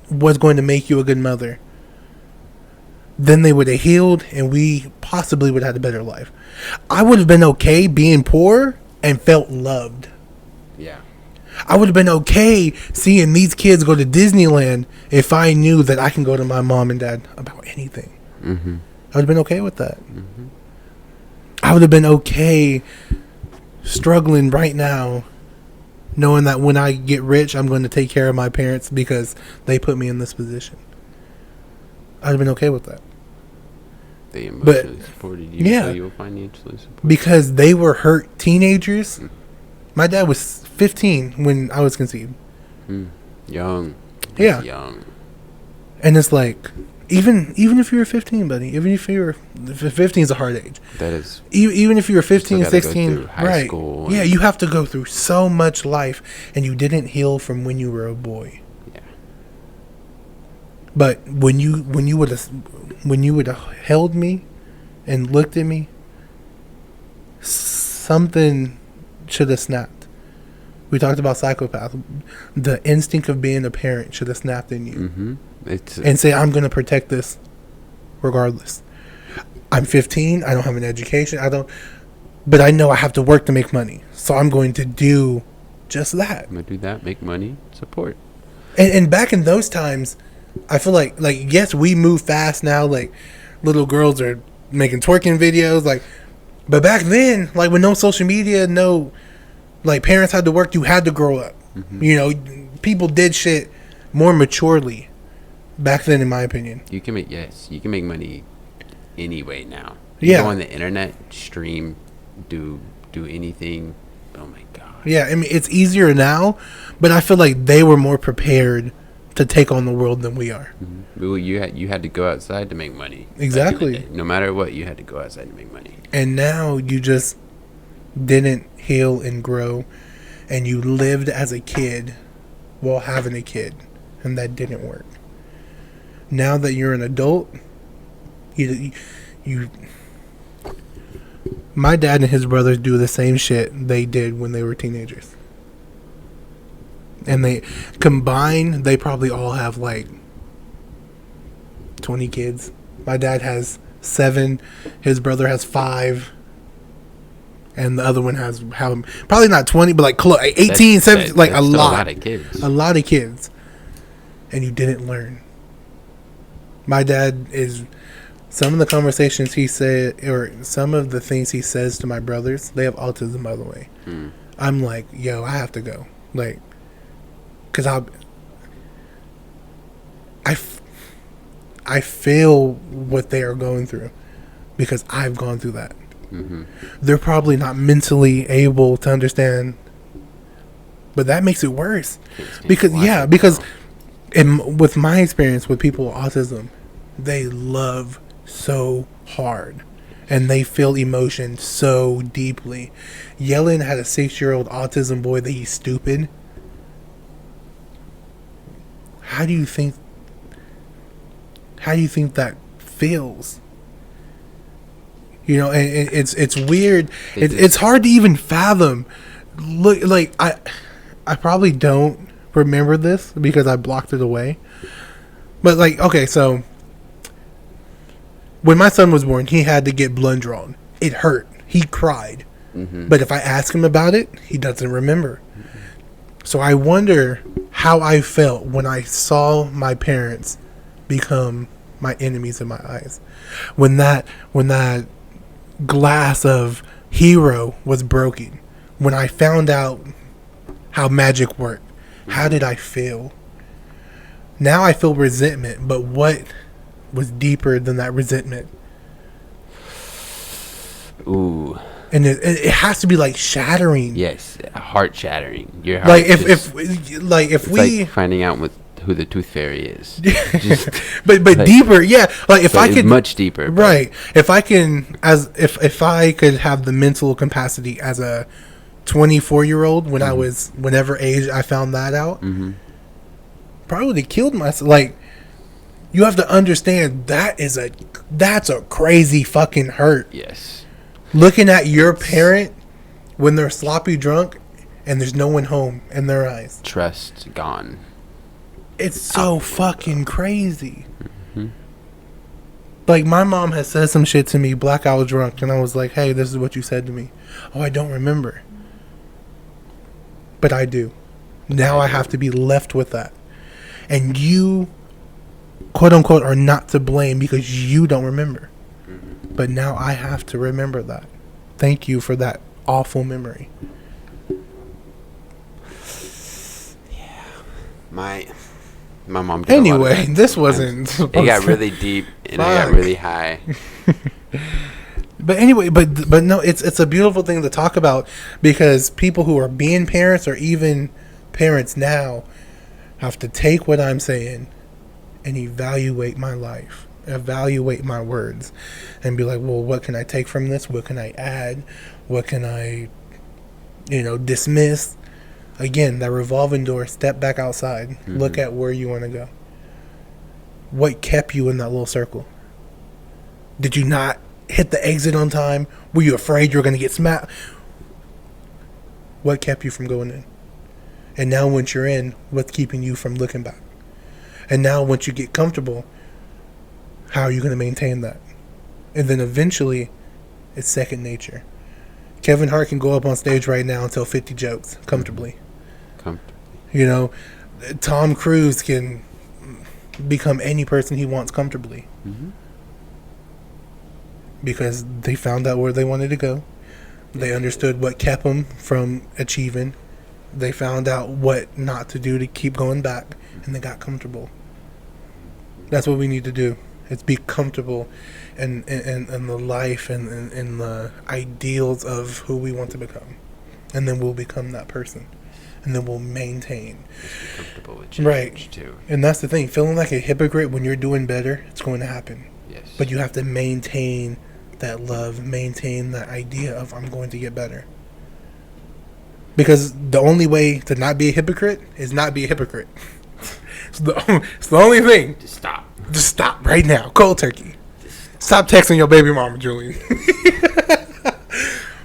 what's going to make you a good mother, then they would have healed and we possibly would have had a better life. I would have been okay being poor and felt loved. Yeah. I would have been okay seeing these kids go to Disneyland if I knew that I can go to my mom and dad about anything. Mm-hmm. I would have been okay with that. Mm-hmm. I would have been okay struggling right now knowing that when I get rich, I'm going to take care of my parents because they put me in this position. I'd have been okay with that. They emotionally supported you, yeah, so you'll financially support because they were hurt teenagers. Mm. My dad was 15 when I was conceived. Young. Yeah. Young. And it's like, even if you were 15, buddy, even if you were 15 is a hard age. That is. Even if you were 15, 16, high school. Yeah, you have to go through so much life, and you didn't heal from when you were a boy. Yeah. But when you would have held me and looked at me, something should have snapped. We talked about psychopath. The instinct of being a parent should have snapped in you. Mm-hmm. And say, I'm going to protect this regardless. I'm 15. I don't have an education. But I know I have to work to make money. So I'm going to do just that. I'm going to do that, make money, support. And back in those times, I feel like yes, we move fast now. Like, little girls are making twerking videos. Like, but back then, like, with no social media, no, like, parents had to work. You had to grow up. Mm-hmm. You know, people did shit more maturely back then, in my opinion. You can make money anyway now. You go on the internet, stream, do anything. Oh my god. Yeah, I mean, it's easier now, but I feel like they were more prepared to take on the world than we are. Mm-hmm. Well, you had to go outside to make money. Exactly. No matter what, you had to go outside to make money. And now you just didn't heal and grow, and you lived as a kid while having a kid, and that didn't work. Now that you're an adult, you my dad and his brothers do the same shit they did when they were teenagers. And they combined, they probably all have like 20 kids. My dad has 7, his brother has 5, and the other one has probably not 20, but like 18, 17, like a lot. A lot of kids. A lot of kids. And you didn't learn. My dad is, some of the conversations he said, or some of the things he says to my brothers, they have autism, by the way. I'm like, yo, I have to go. Like, because I feel what they are going through because I've gone through that. Mm-hmm. They're probably not mentally able to understand, but that makes it worse. Because with my experience with people with autism, they love so hard and they feel emotion so deeply. Yelling at a 6-year-old autism boy that he's stupid. How do you think that feels? You know, and it's weird. It's hard to even fathom. Look, like I probably don't remember this because I blocked it away. But like, okay, so when my son was born, he had to get blood drawn. It hurt. He cried. Mm-hmm. But if I ask him about it, he doesn't remember. Mm-hmm. So I wonder how I felt when I saw my parents become my enemies in my eyes. When that glass of hero was broken. When I found out how magic worked. How did I feel? Now I feel resentment, but what was deeper than that resentment? Ooh. And it has to be like shattering. Yes, heart shattering. Your heart. Like if we like finding out who the tooth fairy is. but like, deeper, yeah. Like if I could, much deeper, right? If I can, if I could have the mental capacity as a 24-year-old when I was whenever age I found that out, probably would have killed myself. Like, you have to understand that's a crazy fucking hurt. Yes. Looking at your parent when they're sloppy drunk and there's no one home in their eyes. Trust gone. It's so fucking crazy. Mm-hmm. Like, my mom has said some shit to me blackout drunk, and I was like, hey, this is what you said to me. Oh, I don't remember. But I do. Now I have to be left with that. And you, quote unquote, are not to blame because you don't remember. But now I have to remember that. Thank you for that awful memory. Yeah. My mom did anyway, this wasn't it got really deep and I got really high. But anyway, but no, it's a beautiful thing to talk about because people who are being parents or even parents now have to take what I'm saying and evaluate my life. Evaluate my words and be like, well, what can I take from this? What can I add? What can I, dismiss? Again, that revolving door, step back outside. Mm-hmm. Look at where you want to go. What kept you in that little circle? Did you not hit the exit on time? Were you afraid you were going to get smacked? What kept you from going in? And now once you're in, what's keeping you from looking back? And now once you get comfortable, how are you going to maintain that? And then eventually, it's second nature. Kevin Hart can go up on stage right now and tell 50 jokes comfortably. You know, Tom Cruise can become any person he wants comfortably. Mm-hmm. Because they found out where they wanted to go. They understood what kept them from achieving. They found out what not to do to keep going back, and they got comfortable. That's what we need to do. Is be comfortable in the life and in the ideals of who we want to become. And then we'll become that person. And then we'll maintain. Just be comfortable with change, right. too. And that's the thing. Feeling like a hypocrite when you're doing better, it's going to happen. Yes. But you have to maintain that love, maintain that idea of I'm going to get better. Because the only way to not be a hypocrite is not be a hypocrite. It's the only thing. Just stop. Just stop right now. Cold turkey. Stop texting your baby mama, Julian.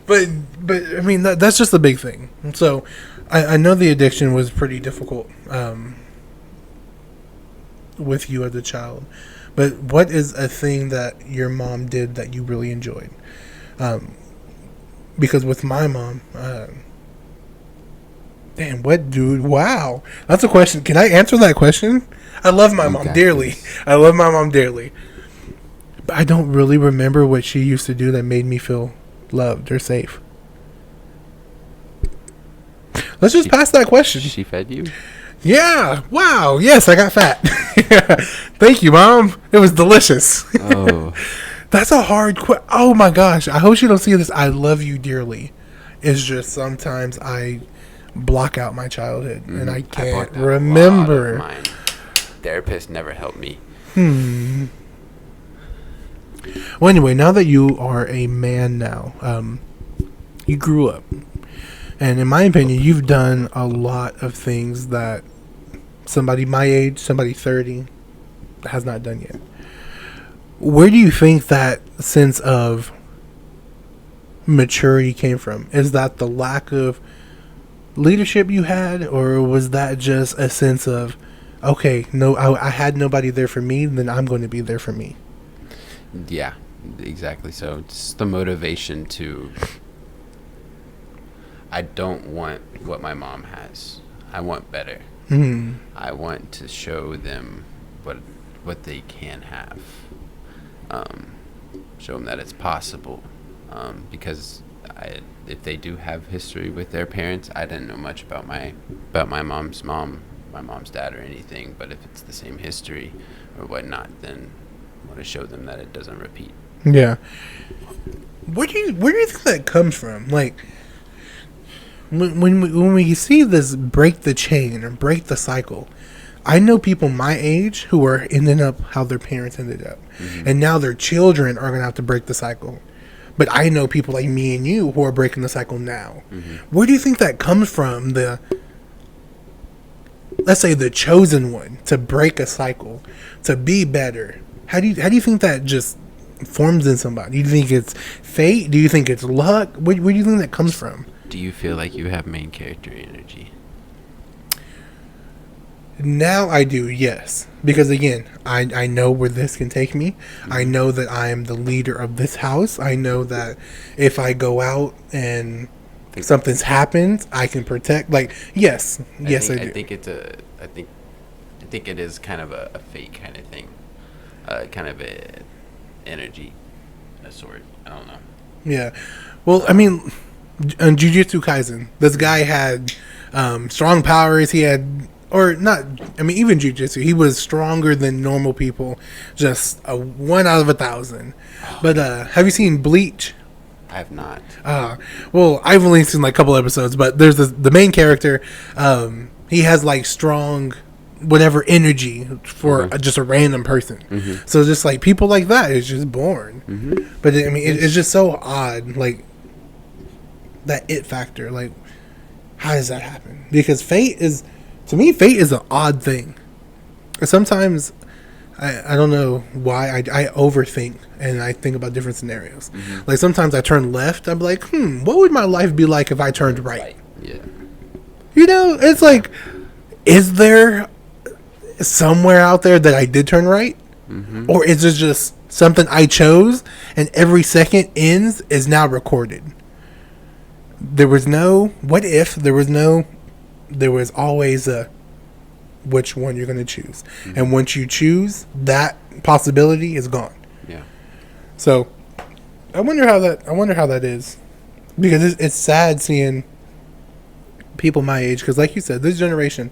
but I mean that's just the big thing. So I know the addiction was pretty difficult with you as a child. But what is a thing that your mom did that you really enjoyed? Because with my mom, damn, what, dude? Wow. That's a question. Can I answer that question? I love my mom dearly. I love my mom dearly. But I don't really remember what she used to do that made me feel loved or safe. Let's just pass that question. She fed you? Yeah. Wow. Yes, I got fat. Thank you, Mom. It was delicious. Oh. That's a hard question. Oh, my gosh. I hope you don't see this. I love you dearly. It's just sometimes I block out my childhood, and I can't remember. Mine. Therapist never helped me. Well, anyway, now that you are a man now, you grew up. And in my opinion, you've done a lot of things that somebody my age, somebody 30, has not done yet. Where do you think that sense of maturity came from? Is that the lack of leadership you had, or was that just a sense of, okay, no, I had nobody there for me, then I'm going to be there for me? Yeah, exactly. So it's the motivation to... I don't want what my mom has. I want better. I want to show them what they can have. Show them that it's possible. Because if they do have history with their parents, I didn't know much about my mom's mom, my mom's dad, or anything. But if it's the same history or whatnot, then I want to show them that it doesn't repeat. Yeah. Where do you think that comes from? Like, when we see this break the chain or break the cycle, I know people my age who are ending up how their parents ended up. And now their children are going to have to break the cycle. But I know people like me and you who are breaking the cycle now. Where do you think that comes from? Let's say the chosen one to break a cycle, to be better. How do you think that just forms in somebody? Do you think it's fate? Do you think it's luck? Where do you think that comes from? Do you feel like you have main character energy? Now I do, yes. Because again, I know where this can take me. I know that I am the leader of this house. I know that if I go out and something's happened, I can protect. Like, yes, I do. I think it is kind of a fate kind of thing. Kind of a energy, a sort. I don't know. Yeah. Well, I mean, on Jujutsu Kaisen, this guy had strong powers. He had, or not, I mean, even Jujutsu, he was stronger than normal people. Just a 1 out of 1,000. But have you seen Bleach? I have not. Well, I've only seen like a couple episodes, but there's the main character. He has like strong whatever energy for just a random person. So just like people like that is just born. But I mean, it's just so odd, like that it factor. Like, how does that happen? Because fate is, to me, fate is an odd thing. Sometimes I don't know why I overthink and I think about different scenarios. Like sometimes I turn left, I'm like, what would my life be like if I turned right? Yeah. You know, it's like, is there somewhere out there that I did turn right? Or is it just something I chose and every second ends is now recorded? There was no, what if there was always a, which one you're going to choose. And once you choose, that possibility is gone. Yeah. So I wonder how that is, because it's sad seeing people my age, because like you said, this generation,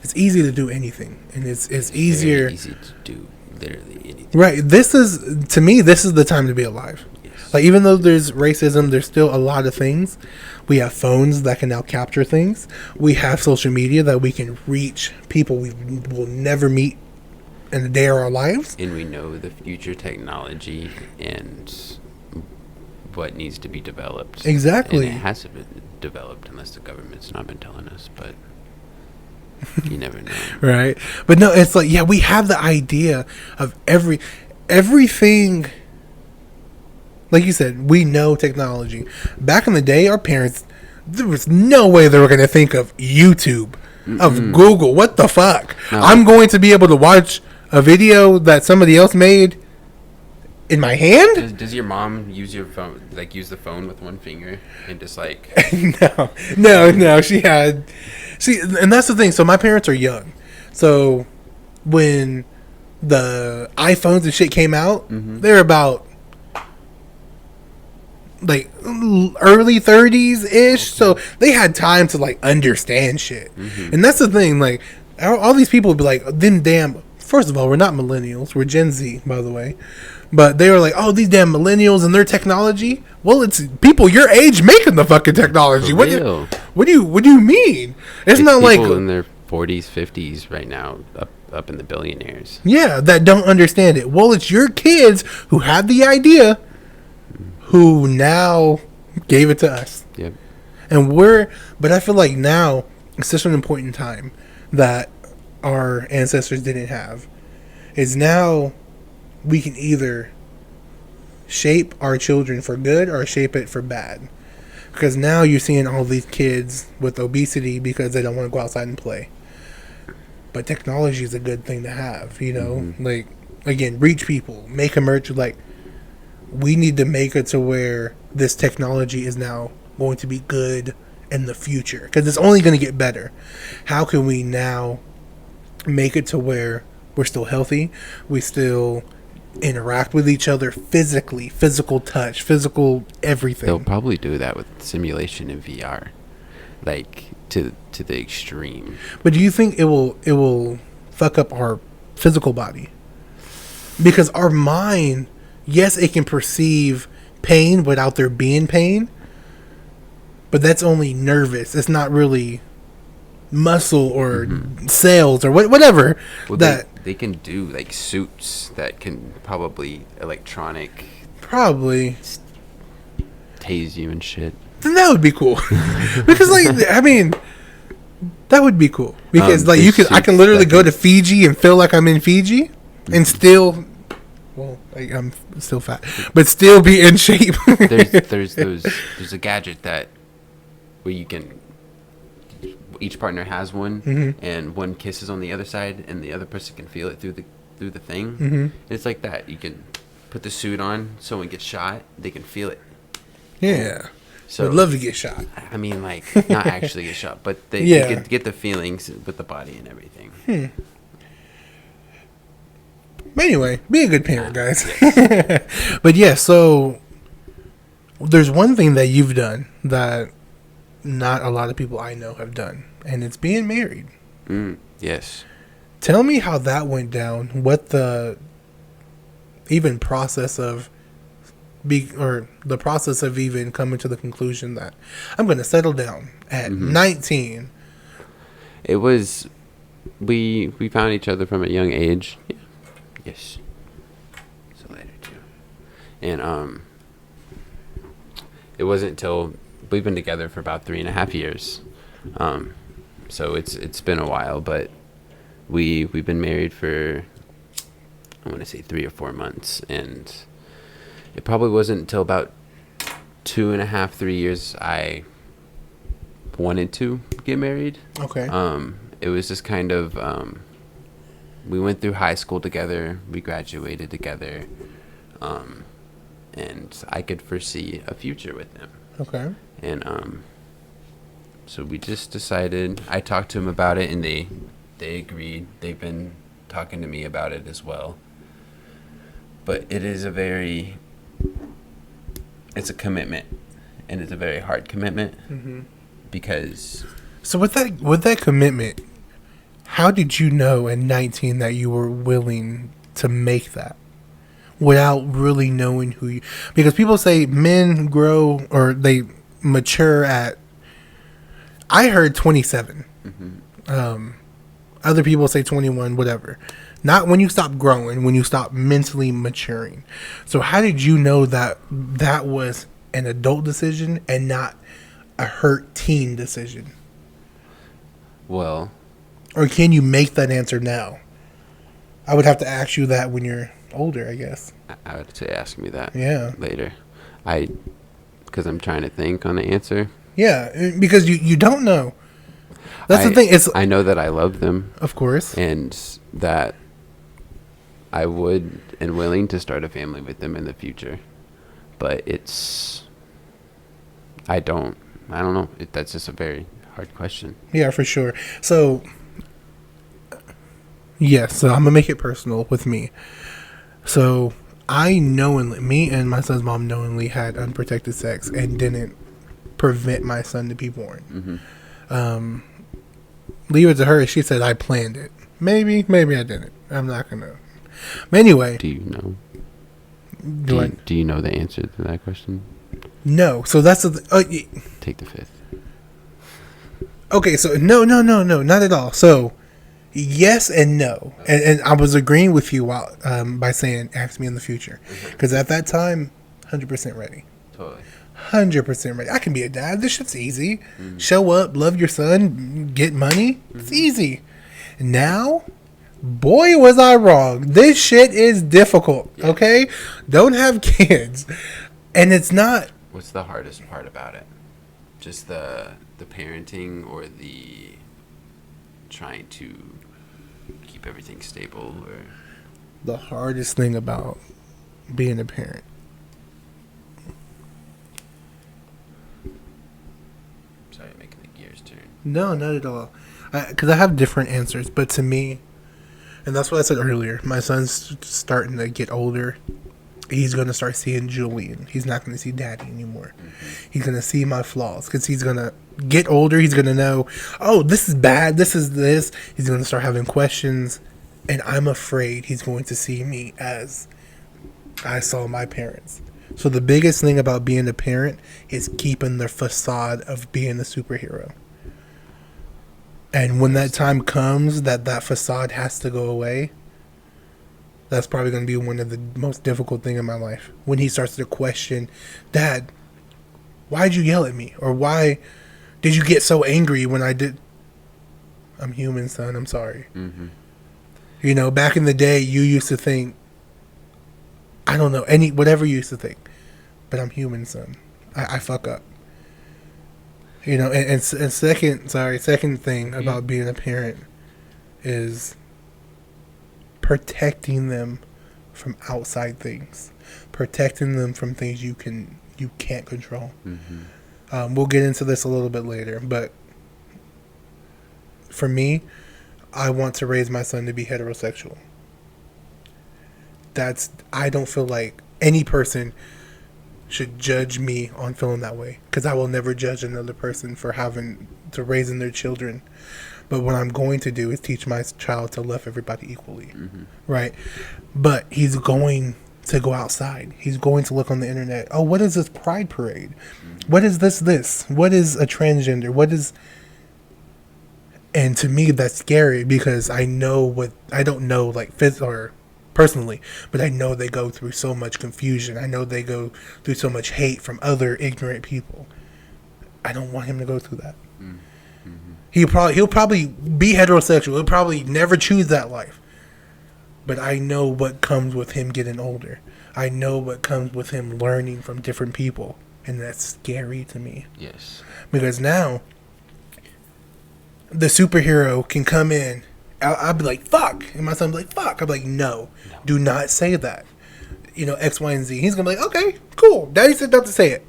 it's easy to do anything, and it's easier. Very easy to do literally anything. Right. This is, to me, this is the time to be alive. Yes. Like, even though there's racism, there's still a lot of things. We have phones that can now capture things. We have social media that we can reach people we will never meet in a day of our lives. And we know the future technology and what needs to be developed. Exactly. And it hasn't been developed unless the government's not been telling us, but you never know. Right. But no, it's like, yeah, we have the idea of everything. Like you said, we know technology. Back in the day, our parents, there was no way they were going to think of YouTube, of Google. What the fuck? No. I'm going to be able to watch a video that somebody else made in my hand? Does your mom use your phone, like use the phone with one finger and just like... No. She, and that's the thing. So my parents are young. So when the iPhones and shit came out, they're about like early 30s ish. So they had time to like understand shit. And that's the thing. Like all these people would be like, then damn. First of all, we're not millennials. We're Gen Z, by the way. But they were like, oh, these damn millennials and their technology. Well, it's people your age making the fucking technology. What do you mean? It's not like people in their 40s, 50s right now, up in the billionaires. Yeah, that don't understand it. Well, it's your kids who had the idea, who now gave it to us. Yep. But I feel like now it's such an important time that our ancestors didn't have. Is now we can either shape our children for good or shape it for bad. Because now you're seeing all these kids with obesity because they don't want to go outside and play. But technology is a good thing to have, you know? Like, again, reach people, make a merch. Like, we need to make it to where this technology is now going to be good in the future. Because it's only going to get better. How can we now make it to where we're still healthy, we still interact with each other physically, physical touch, physical everything? They'll probably do that with simulation and VR, like to the extreme. But do you think it will fuck up our physical body? Because our mind, yes, it can perceive pain without there being pain, but that's only nervous. It's not really muscle or cells or whatever. Well, that they can do like suits that can probably electronic probably tase you and shit. Then that would be cool. Because like, I mean, that would be cool. Because like I can literally go to Fiji and feel like I'm in Fiji and still, well, like, I'm still fat, but still be in shape. there's a gadget that where you can, each partner has one, and one kisses on the other side, and the other person can feel it through the thing. It's like that. You can put the suit on. Someone gets shot, they can feel it. Yeah. So I'd love to get shot. I mean, like, not actually get shot, but they get the feelings with the body and everything. But anyway, be a good parent, guys. But yeah, so there's one thing that you've done that not a lot of people I know have done, and it's being married. Yes. Tell me how that went down. What the even process of the process of even coming to the conclusion that I'm going to settle down at 19. It was we found each other from a young age. Yeah. Yes. So later too. And it wasn't until we've been together for about 3.5 years. So it's been a while, but we've been married for I want to say 3 or 4 months, and it probably wasn't until about 2.5, 3 years I wanted to get married. Okay. It was just kind of we went through high school together, we graduated together, and I could foresee a future with him. Okay. And so we just decided. I talked to him about it, and they agreed. They've been talking to me about it as well. But it is it's a commitment, and it's a very hard commitment because. So with that commitment, how did you know at 19 that you were willing to make that without really knowing who you? Because people say men grow or they mature at. I heard 27. Other people say 21, whatever. Not when you stop growing, when you stop mentally maturing. So how did you know that that was an adult decision and not a hurt teen decision? Well, or can you make that answer now? I would have to ask you that when you're older, I guess. I would say ask me that later. Because I'm trying to think on the answer. Yeah, because you don't know. That's the thing. I know that I love them. Of course. And that I would and willing to start a family with them in the future. But I don't know. That's just a very hard question. Yeah, for sure. So, yes, so I'm going to make it personal with me. So, me and my son's mom knowingly had unprotected sex and didn't prevent my son to be born. Leave it to her. She said I planned it. Maybe I didn't. I'm not going to. But anyway. Do you know? Do you know the answer to that question? No. So that's Take the fifth. Okay, so no, not at all. So, yes and no, and I was agreeing with you by saying ask me in the future, because at that time, 100% ready. Totally. 100% ready. I can be a dad. This shit's easy. Show up, love your son, get money. It's easy. Now, boy, was I wrong. This shit is difficult. Yeah. Okay, don't have kids, and it's not. What's the hardest part about it? Just the parenting or the trying to keep everything stable? Or the hardest thing about being a parent? Sorry, making the gears turn. No, not at all. Because I have different answers, but to me, and that's what I said earlier, my son's starting to get older. He's going to start seeing Julian. He's not going to see Daddy anymore. He's going to see my flaws because he's going to get older. He's going to know, oh, this is bad. This is this. He's going to start having questions. And I'm afraid he's going to see me as I saw my parents. So the biggest thing about being a parent is keeping the facade of being a superhero. And when that time comes that facade has to go away, that's probably going to be one of the most difficult things in my life. When he starts to question, Dad, why'd you yell at me? Or why did you get so angry when I did? I'm human, son. I'm sorry. You know, back in the day, you used to think, I don't know, whatever you used to think. But I'm human, son. I fuck up. You know, and second thing about being a parent is protecting them from outside things, protecting them from things you can't control. We'll get into this a little bit later, but for me, I want to raise my son to be heterosexual. I don't feel like any person should judge me on feeling that way, because I will never judge another person for having to raising their children. But what I'm going to do is teach my child to love everybody equally, right? But he's going to go outside. He's going to look on the internet. Oh, what is this pride parade? What is this? What is a transgender? What is... And to me, that's scary, because I don't know, like, or personally, but I know they go through so much confusion. I know they go through so much hate from other ignorant people. I don't want him to go through that. He'll probably be heterosexual. He'll probably never choose that life. but I know what comes with him getting older. I know what comes with him learning from different people, and that's scary to me. Yes. Because now, the superhero can come in. I'll be like, fuck. And my son will be like, fuck. I'm like, no, do not say that. You know, X, Y, and Z. He's going to be like, okay, cool. Daddy said not to say it.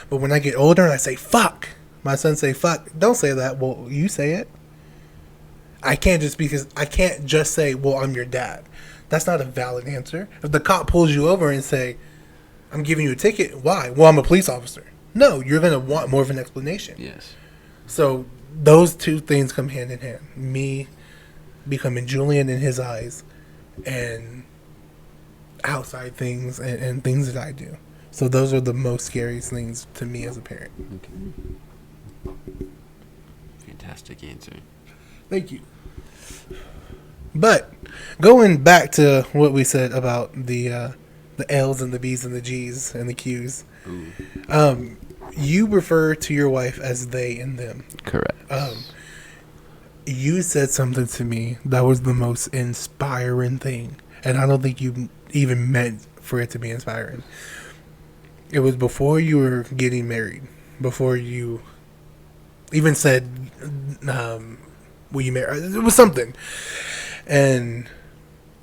But when I get older and I say, fuck, my son say, fuck, don't say that. Well, you say it. I can't just say, well, I'm your dad. That's not a valid answer. If the cop pulls you over and say, I'm giving you a ticket, why? Well, I'm a police officer. No, you're going to want more of an explanation. Yes. So those two things come hand in hand. Me becoming Julian in his eyes, and outside things and things that I do. So those are the most scariest things to me as a parent. Okay. Fantastic answer. Thank you. But going back to what we said about the L's and the B's and the G's and the Q's, you refer to your wife as they and them. Correct. You said something to me that was the most inspiring thing, and I don't think you even meant for it to be inspiring. It was before you were getting married, before you even said, will you marry? It was something. And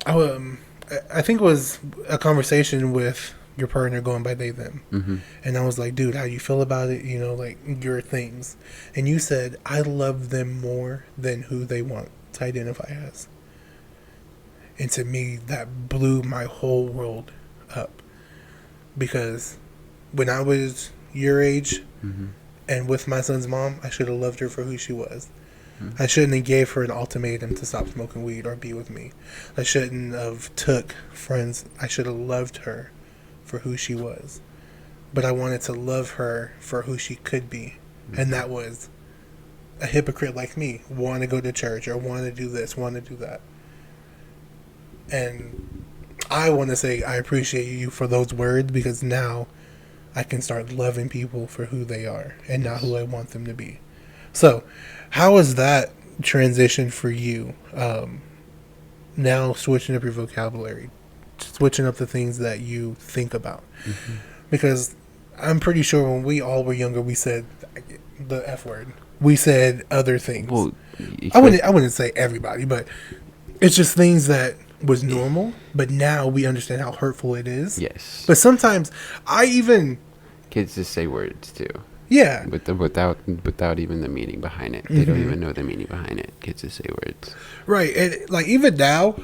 I think it was a conversation with your partner going by they, them. Mm-hmm. And I was like, dude, how you feel about it? You know, like your things. And you said, I love them more than who they want to identify as. And to me, that blew my whole world up. Because when I was your age and with my son's mom, I should have loved her for who she was. I shouldn't have gave her an ultimatum to stop smoking weed or be with me. I shouldn't have took friends. I should have loved her for who she was. But I wanted to love her for who she could be. And that was a hypocrite like me. Want to go to church or want to do this, want to do that. And I want to say I appreciate you for those words, because now I can start loving people for who they are and not who I want them to be. So, how is that transition for you? Now switching up your vocabulary, switching up the things that you think about, because I'm pretty sure when we all were younger, we said the F word. We said other things. Well, I wouldn't say everybody, but it's just things that was normal. But now we understand how hurtful it is. Yes. But sometimes kids just say words too. Yeah. Without even the meaning behind it. They don't even know the meaning behind it. Kids just say words. Right. And like even now,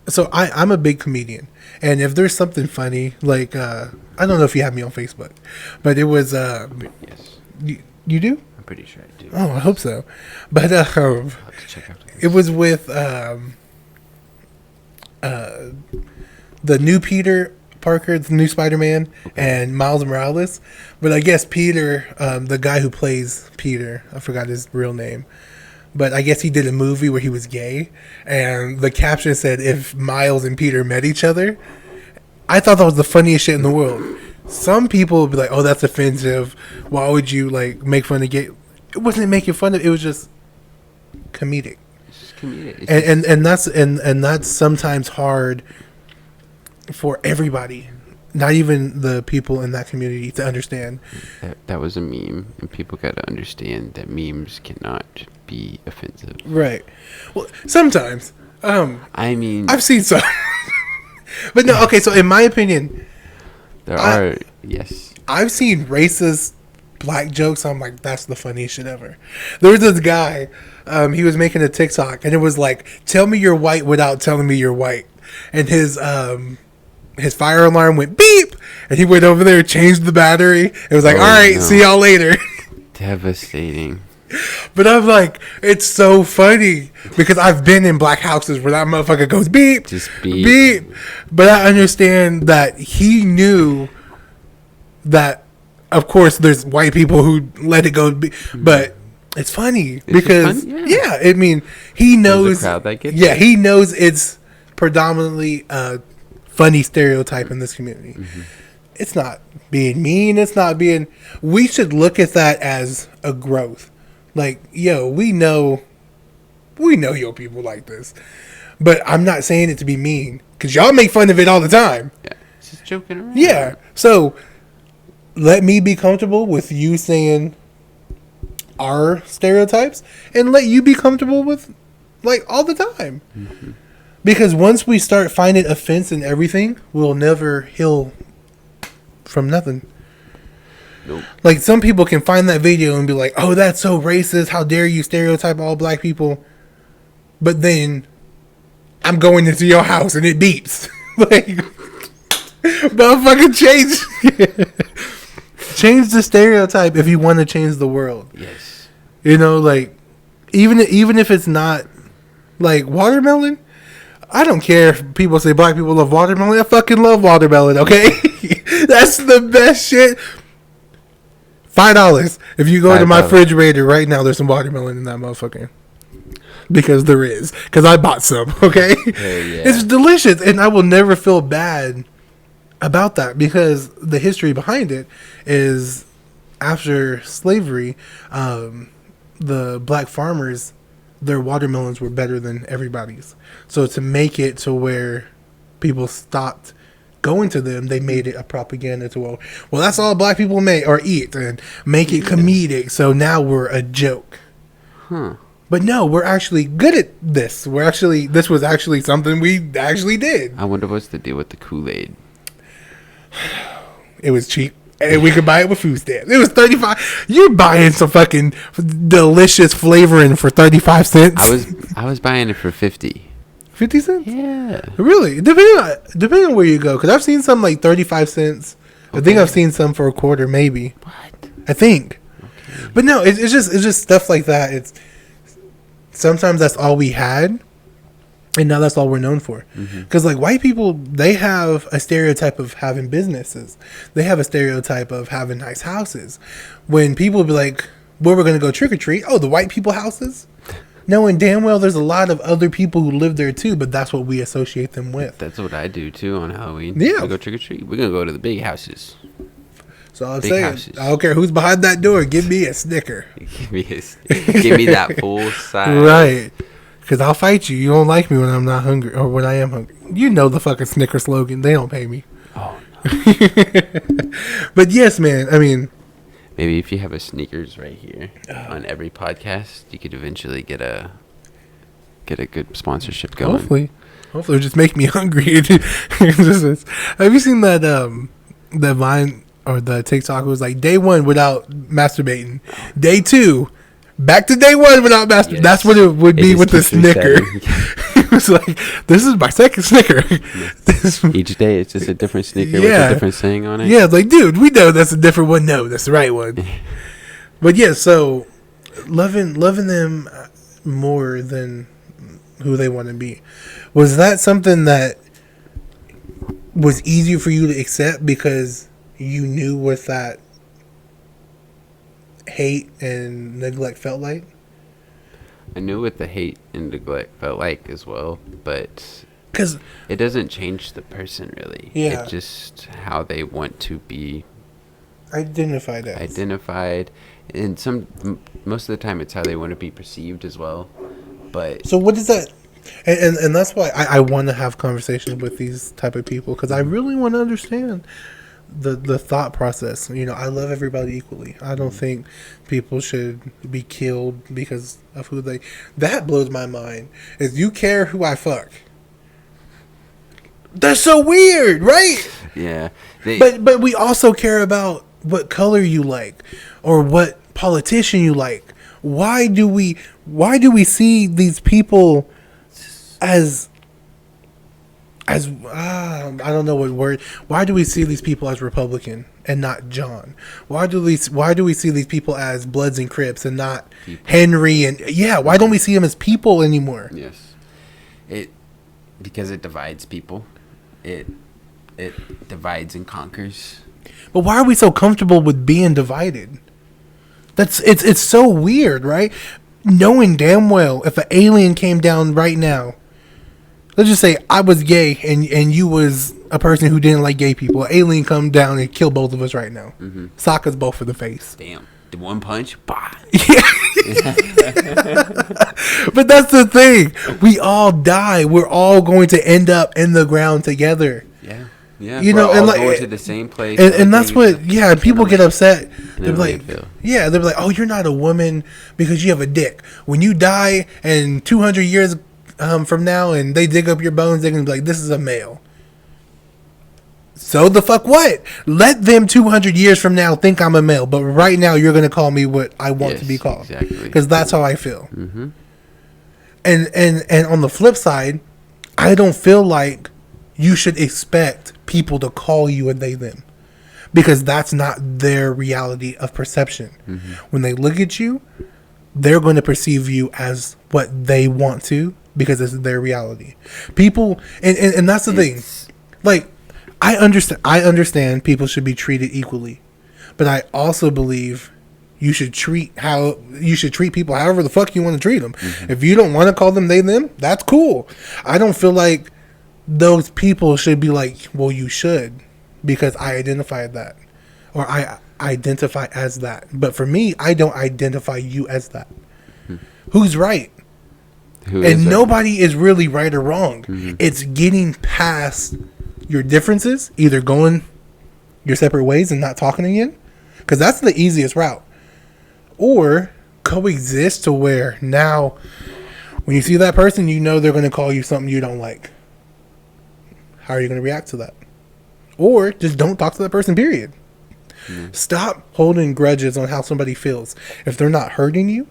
so I'm a big comedian. And if there's something funny, like I don't know if you have me on Facebook, but it was yes. You do? I'm pretty sure I do. Oh, I hope so. But I'll have to check after this. it was with the new Peter Parker, the new Spider-Man, and Miles Morales. But I guess Peter, the guy who plays Peter, I forgot his real name, but I guess he did a movie where he was gay, and the caption said, if Miles and Peter met each other. I thought that was the funniest shit in the world. Some people would be like, oh, that's offensive. Why would you like make fun of gay? It wasn't making fun of it. It was just comedic. It's just comedic. And that's sometimes hard for everybody, not even the people in that community, to understand. That was a meme, and people got to understand that memes cannot be offensive. Right. Well, sometimes. I mean, I've seen some, but no. Okay, so in my opinion, yes, I've seen racist black jokes. I'm like, that's the funniest shit ever. There was this guy. He was making a TikTok, and it was like, "Tell me you're white without telling me you're white," and his fire alarm went beep, and he went over there, changed the battery. It was like, all right, see y'all later. Devastating. But I'm like, it's so funny because I've been in black houses where that motherfucker goes beep, just beep, beep. But I understand that he knew that, of course, there's white people who let it go beep, but it's funny because, yeah, I mean, he knows. There's a crowd that gets it. He knows it's predominantly funny stereotype in this community. It's not being mean. It's not being. We should look at that as a growth. Like, yo, we know We know your people like this. But I'm not saying it to be mean, because y'all make fun of it all the time. Yeah, just joking around. Yeah. So let me be comfortable with you saying our stereotypes, and let you be comfortable with, like, all the time. Mm-hmm. Because once we start finding offense in everything, we'll never heal from nothing. Nope. Like, some people can find that video and be like, oh, that's so racist. How dare you stereotype all black people? But then I'm going into your house and it beeps. Like, motherfucking change the stereotype if you want to change the world. Yes. You know, like, even if it's not, like, watermelon, I don't care if people say black people love watermelon. I fucking love watermelon, okay? That's the best shit. $5. If you go to my refrigerator right now, there's some watermelon in that motherfucker. Because there is. Because I bought some, okay? Yeah. It's delicious, and I will never feel bad about that, because the history behind it is after slavery, the black farmers, their watermelons were better than everybody's. So to make it to where people stopped going to them, they made it a propaganda to, well, that's all black people make or eat, and make it comedic. So now we're a joke. But no, we're actually good at this. This was actually something we actually did. I wonder what's the deal with the Kool-Aid. It was cheap. And we could buy it with food stamps. It was 35. You're buying some fucking delicious flavoring for 35 cents. I was buying it for 50. 50 cents? Yeah. Really? Depending on where you go. Because I've seen some like 35 cents. Okay. I think I've seen some for a quarter, maybe. What? I think. Okay. But no, it's just stuff like that. It's sometimes that's all we had. And now that's all we're known for. Because, like, white people, they have a stereotype of having businesses. They have a stereotype of having nice houses. When people be like, where we're going to go trick-or-treat? Oh, the white people houses? Knowing damn well there's a lot of other people who live there, too, but that's what we associate them with. That's what I do, too, on Halloween. Yeah. We go trick-or-treat. We're going to go to the big houses. So I'm saying, houses. I don't care who's behind that door. Give me a Snicker. Give me that full size. Right. Because I'll fight you. You don't like me when I'm not hungry or when I am hungry. You know the fucking Snicker slogan. They don't pay me. Oh, no. But yes, man. I mean, maybe if you have a Snickers right here on every podcast, you could eventually get a good sponsorship going. Hopefully it'll just make me hungry. Have you seen that Vine or the TikTok was like day 1 without masturbating, day 2 back to day 1 without masturbating? Yes. That's what it would be with the Snicker. It was like, this is my second Snicker. Yes. Each day it's just a different Snicker with a different saying on it. Yeah, like, dude, we know that's a different one. No, that's the right one. But yeah, so loving them more than who they want to be. Was that something that was easier for you to accept because you knew what that hate and neglect felt like? I knew what the hate and neglect felt like as well, but because it doesn't change the person really. Yeah, it's just how they want to be identified, and most of the time it's how they want to be perceived as well. But so what is that? And that's why I want to have conversations with these type of people, because I really want to understand the thought process. You know, I love everybody equally. I don't think people should be killed because of who they. That blows my mind. Is you care who I fuck? That's so weird, right? Yeah. But we also care about what color you like or what politician you like. Why do we see these people as I don't know what word. Why do we see these people as Republican and not John? Why do we see these people as Bloods and Crips and not people. Henry and why don't we see them as people anymore? Yes. Because it divides people. It divides and conquers. But why are we so comfortable with being divided? It's so weird, right? Knowing damn well if an alien came down right now, let's just say I was gay and you was a person who didn't like gay people. An alien come down and kill both of us right now. Mm-hmm. Sock us both for the face. Damn. The one punch. Bah. But that's the thing. We all die. We're all going to end up in the ground together. Yeah. Yeah. You we're know, all and like, going to the same place. and that's what. Yeah, people get upset. They're in a like, landfill. yeah, they're like, oh, you're not a woman because you have a dick. When you die, and 200 years from now, and they dig up your bones, they're gonna be like, this is a male. So the fuck what? Let them 200 years from now think I'm a male, but right now you're gonna call me what I want to be called, exactly. Because that's how I feel. Mm-hmm. And on the flip side, I don't feel like you should expect people to call you a they them, because that's not their reality of perception. Mm-hmm. When they look at you, they're going to perceive you as what they want to, because it's their reality. People, and that's the thing. Like, I understand people should be treated equally, but I also believe you should treat people however the fuck you want to treat them. Mm-hmm. If you don't want to call them they them, that's cool. I don't feel like those people should be like, well, you should, because I identify that, or I identify as that. But for me, I don't identify you as that. Mm-hmm. Who's right? And nobody is really right or wrong. Mm-hmm. It's getting past your differences, either going your separate ways and not talking again, because that's the easiest route, or coexist to where now when you see that person, you know they're going to call you something you don't like. How are you going to react to that? Or just don't talk to that person, period. Mm-hmm. Stop holding grudges on how somebody feels. If they're not hurting you,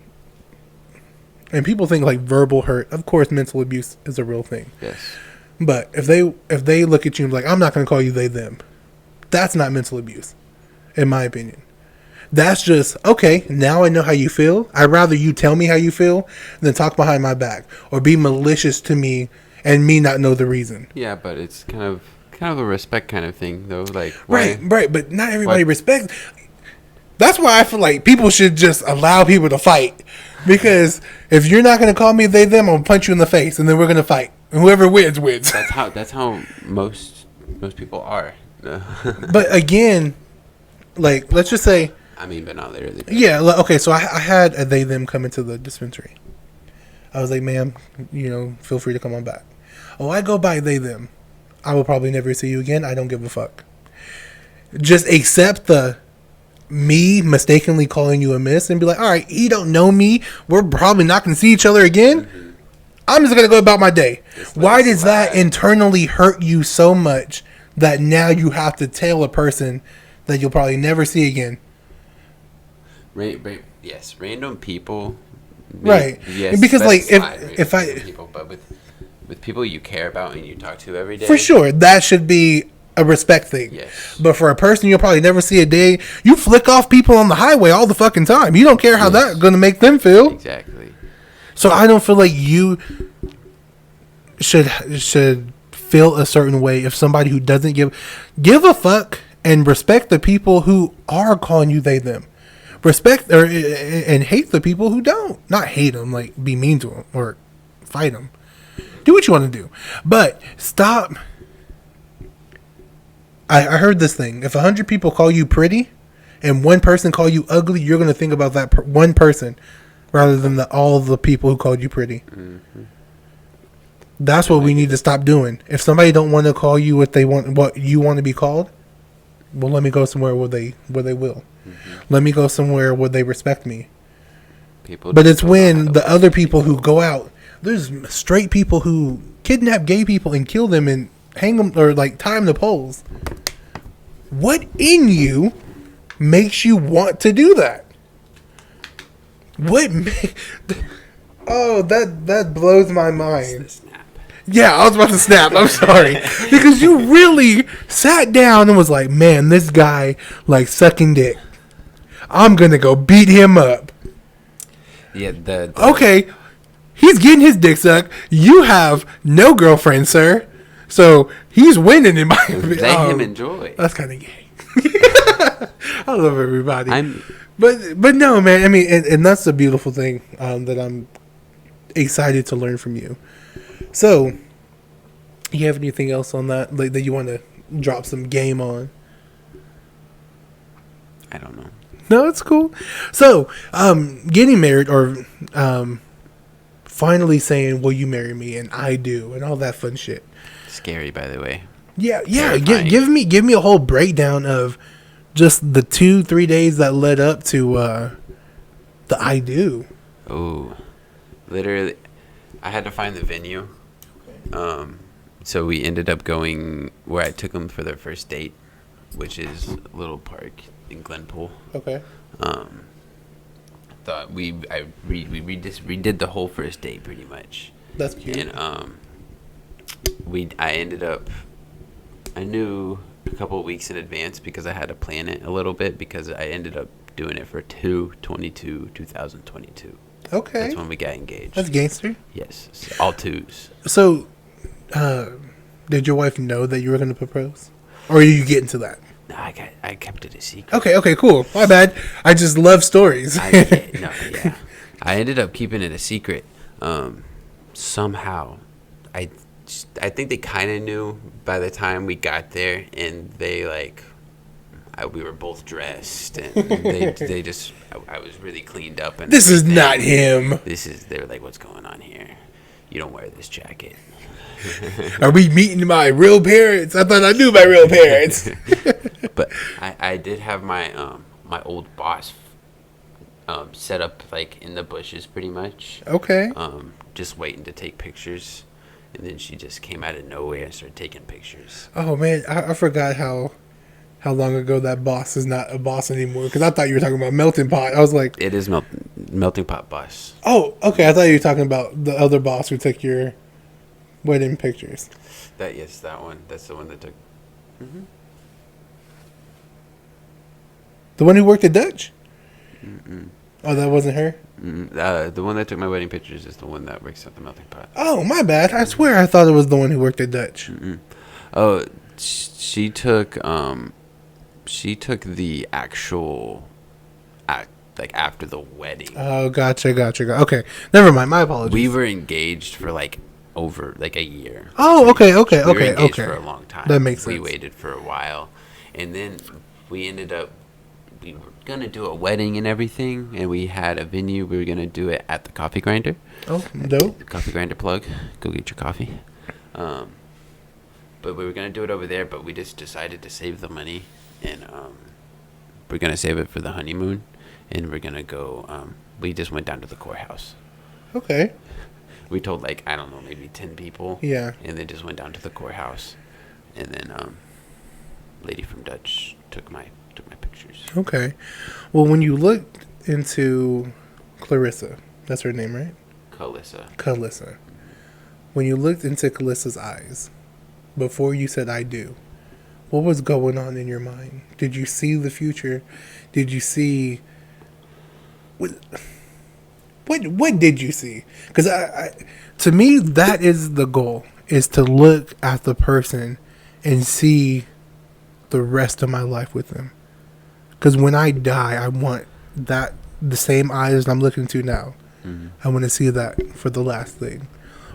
and people think like verbal hurt, of course mental abuse is a real thing. Yes. But if they look at you and be like, I'm not going to call you they them, that's not mental abuse, in my opinion. That's just, okay, now I know how you feel. I'd rather you tell me how you feel than talk behind my back or be malicious to me and me not know the reason. Yeah, but it's kind of a respect kind of thing, though. Like, right, but not everybody respects. That's why I feel like people should just allow people to fight, because if you're not going to call me they them, I'm going to punch you in the face, and then we're going to fight. And whoever wins. That's how most people are. But again, like, let's just say, I mean, but not literally. Yeah, okay, so I had a they them come into the dispensary. I was like, ma'am, feel free to come on back. Oh, I go by they them. I will probably never see you again. I don't give a fuck. Just accept the me mistakenly calling you a miss and be like, all right, you don't know me. We're probably not going to see each other again. Mm-hmm. I'm just going to go about my day. Why does that internally hurt you so much that now you have to tell a person that you'll probably never see again? Yes, random people. Right. Yes, because like if I people, but with people you care about and you talk to every day. For sure, that should be a respect thing. Yes. But for a person you'll probably never see a day, you flick off people on the highway all the fucking time. You don't care how that's going to make them feel. Exactly. So I don't feel like you should feel a certain way if somebody who doesn't give a fuck and respect the people who are calling you they them. Respect and hate the people who don't. Not hate them, like be mean to them or fight them. Do what you want to do, but stop. I heard this thing. If 100 people call you pretty, and one person call you ugly, you're going to think about that one person rather than all the people who called you pretty. Mm-hmm. That's what we need to stop doing. If somebody don't want to call you what you want to be called, well, let me go somewhere where they will. Mm-hmm. Let me go somewhere where they respect me. But it's when the other people who go out, there's straight people who kidnap gay people and kill them and hang them or like tie them to poles. What in you makes you want to do that? That blows my mind. Yeah, I was about to snap. I'm sorry. Because you really sat down and was like, man, this guy like sucking dick. I'm going to go beat him up. Yeah, okay, he's getting his dick sucked. You have no girlfriend, sir. So he's winning in my opinion. Let him enjoy. That's kind of gay. I love everybody. But no, man. I mean, and that's the beautiful thing that I'm excited to learn from you. So, you have anything else on that that you want to drop some game on? I don't know. No, it's cool. So, getting married or finally saying, "Will you marry me?" and "I do," and all that fun shit. Scary, by the way. Yeah. Terrifying. Give me a whole breakdown of just the 2-3 days that led up to the "I do." Oh, literally, I had to find the venue. So we ended up going where I took them for their first date, which is a little park in Glenpool. Okay. Thought we redid the whole first date pretty much. That's cute. And I ended up, I knew a couple of weeks in advance because I had to plan it a little bit because I ended up doing it for 2/22/2022. Okay. That's when we got engaged. That's gangster. Yes, all twos. So, did your wife know that you were going to propose? Or are you getting to that? No, I kept it a secret. Okay, cool. My bad. I just love stories. I ended up keeping it a secret. Somehow, I think they kind of knew by the time we got there, and they we were both dressed, and they just I was really cleaned up. And this is not him. They were like, "What's going on here? You don't wear this jacket." Are we meeting my real parents? I thought I knew my real parents. But I did have my my old boss set up in the bushes pretty much. Okay. Just waiting to take pictures, and then she just came out of nowhere and started taking pictures. Oh man, I forgot how long ago that boss is not a boss anymore, because I thought you were talking about Melting Pot. I was like, it is Melting Pot boss. Oh, okay. I thought you were talking about the other boss who took your wedding pictures. That one. That's the one that took. Mm-hmm. The one who worked at Dutch? Mm-mm. Oh, that wasn't her? The one that took my wedding pictures is the one that works at the Melting Pot. Oh, my bad. I swear I thought it was the one who worked at Dutch. Mm-mm. Oh, she took the actual after the wedding. Oh, gotcha. Okay, never mind. My apologies. We were engaged for over a year. Oh, okay. We were engaged for a long time. That makes sense. We waited for a while, and then we were gonna do a wedding and everything, and we had a venue. We were gonna do it at the Coffee Grinder. Oh, dope. Coffee Grinder plug. Go get your coffee. But we were gonna do it over there, but we just decided to save the money, and we're gonna save it for the honeymoon, and we're gonna go. We just went down to the courthouse. Okay. We told I don't know, maybe 10 people. Yeah. And they just went down to the courthouse, and then lady from Dutch took my pictures. Okay. Well, when you looked into Clarissa, that's her name, right? Calissa. When you looked into Calissa's eyes, before you said "I do," what was going on in your mind? Did you see the future? Did you see what did you see? Because to me, that is the goal: is to look at the person and see the rest of my life with them. Because when I die, I want the same eyes I'm looking to now. Mm-hmm. I want to see that for the last thing,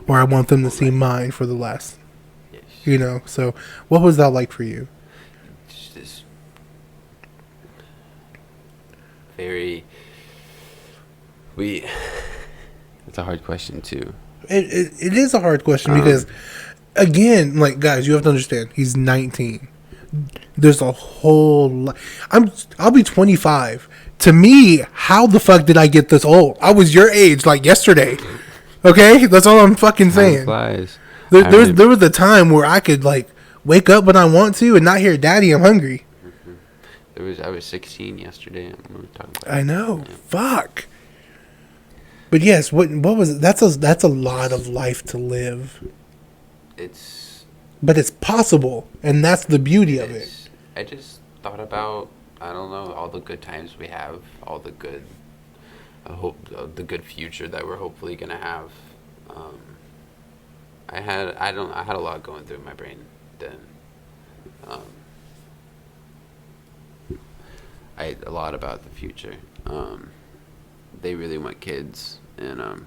or I want them to see mine for the last. Yes. So what was that like for you? It's this very. It's a hard question too. It is a hard question because, again, guys, you have to understand, he's 19. There's a whole lot. I'll be 25. To me, how the fuck did I get this old? I was your age yesterday. Okay, that's all I'm fucking saying. Time flies. There was a time where I could wake up when I want to and not hear "Daddy, I'm hungry." Mm-hmm. I was 16 yesterday. And we were talking about I know. Yeah. Fuck. But yes, what was it? That's a lot of life to live. But it's possible, and that's the beauty of it. I just thought about, I don't know, all the good times we have, all the good, the good future that we're hopefully gonna have. I had a lot going through my brain then. A lot about the future. They really want kids, and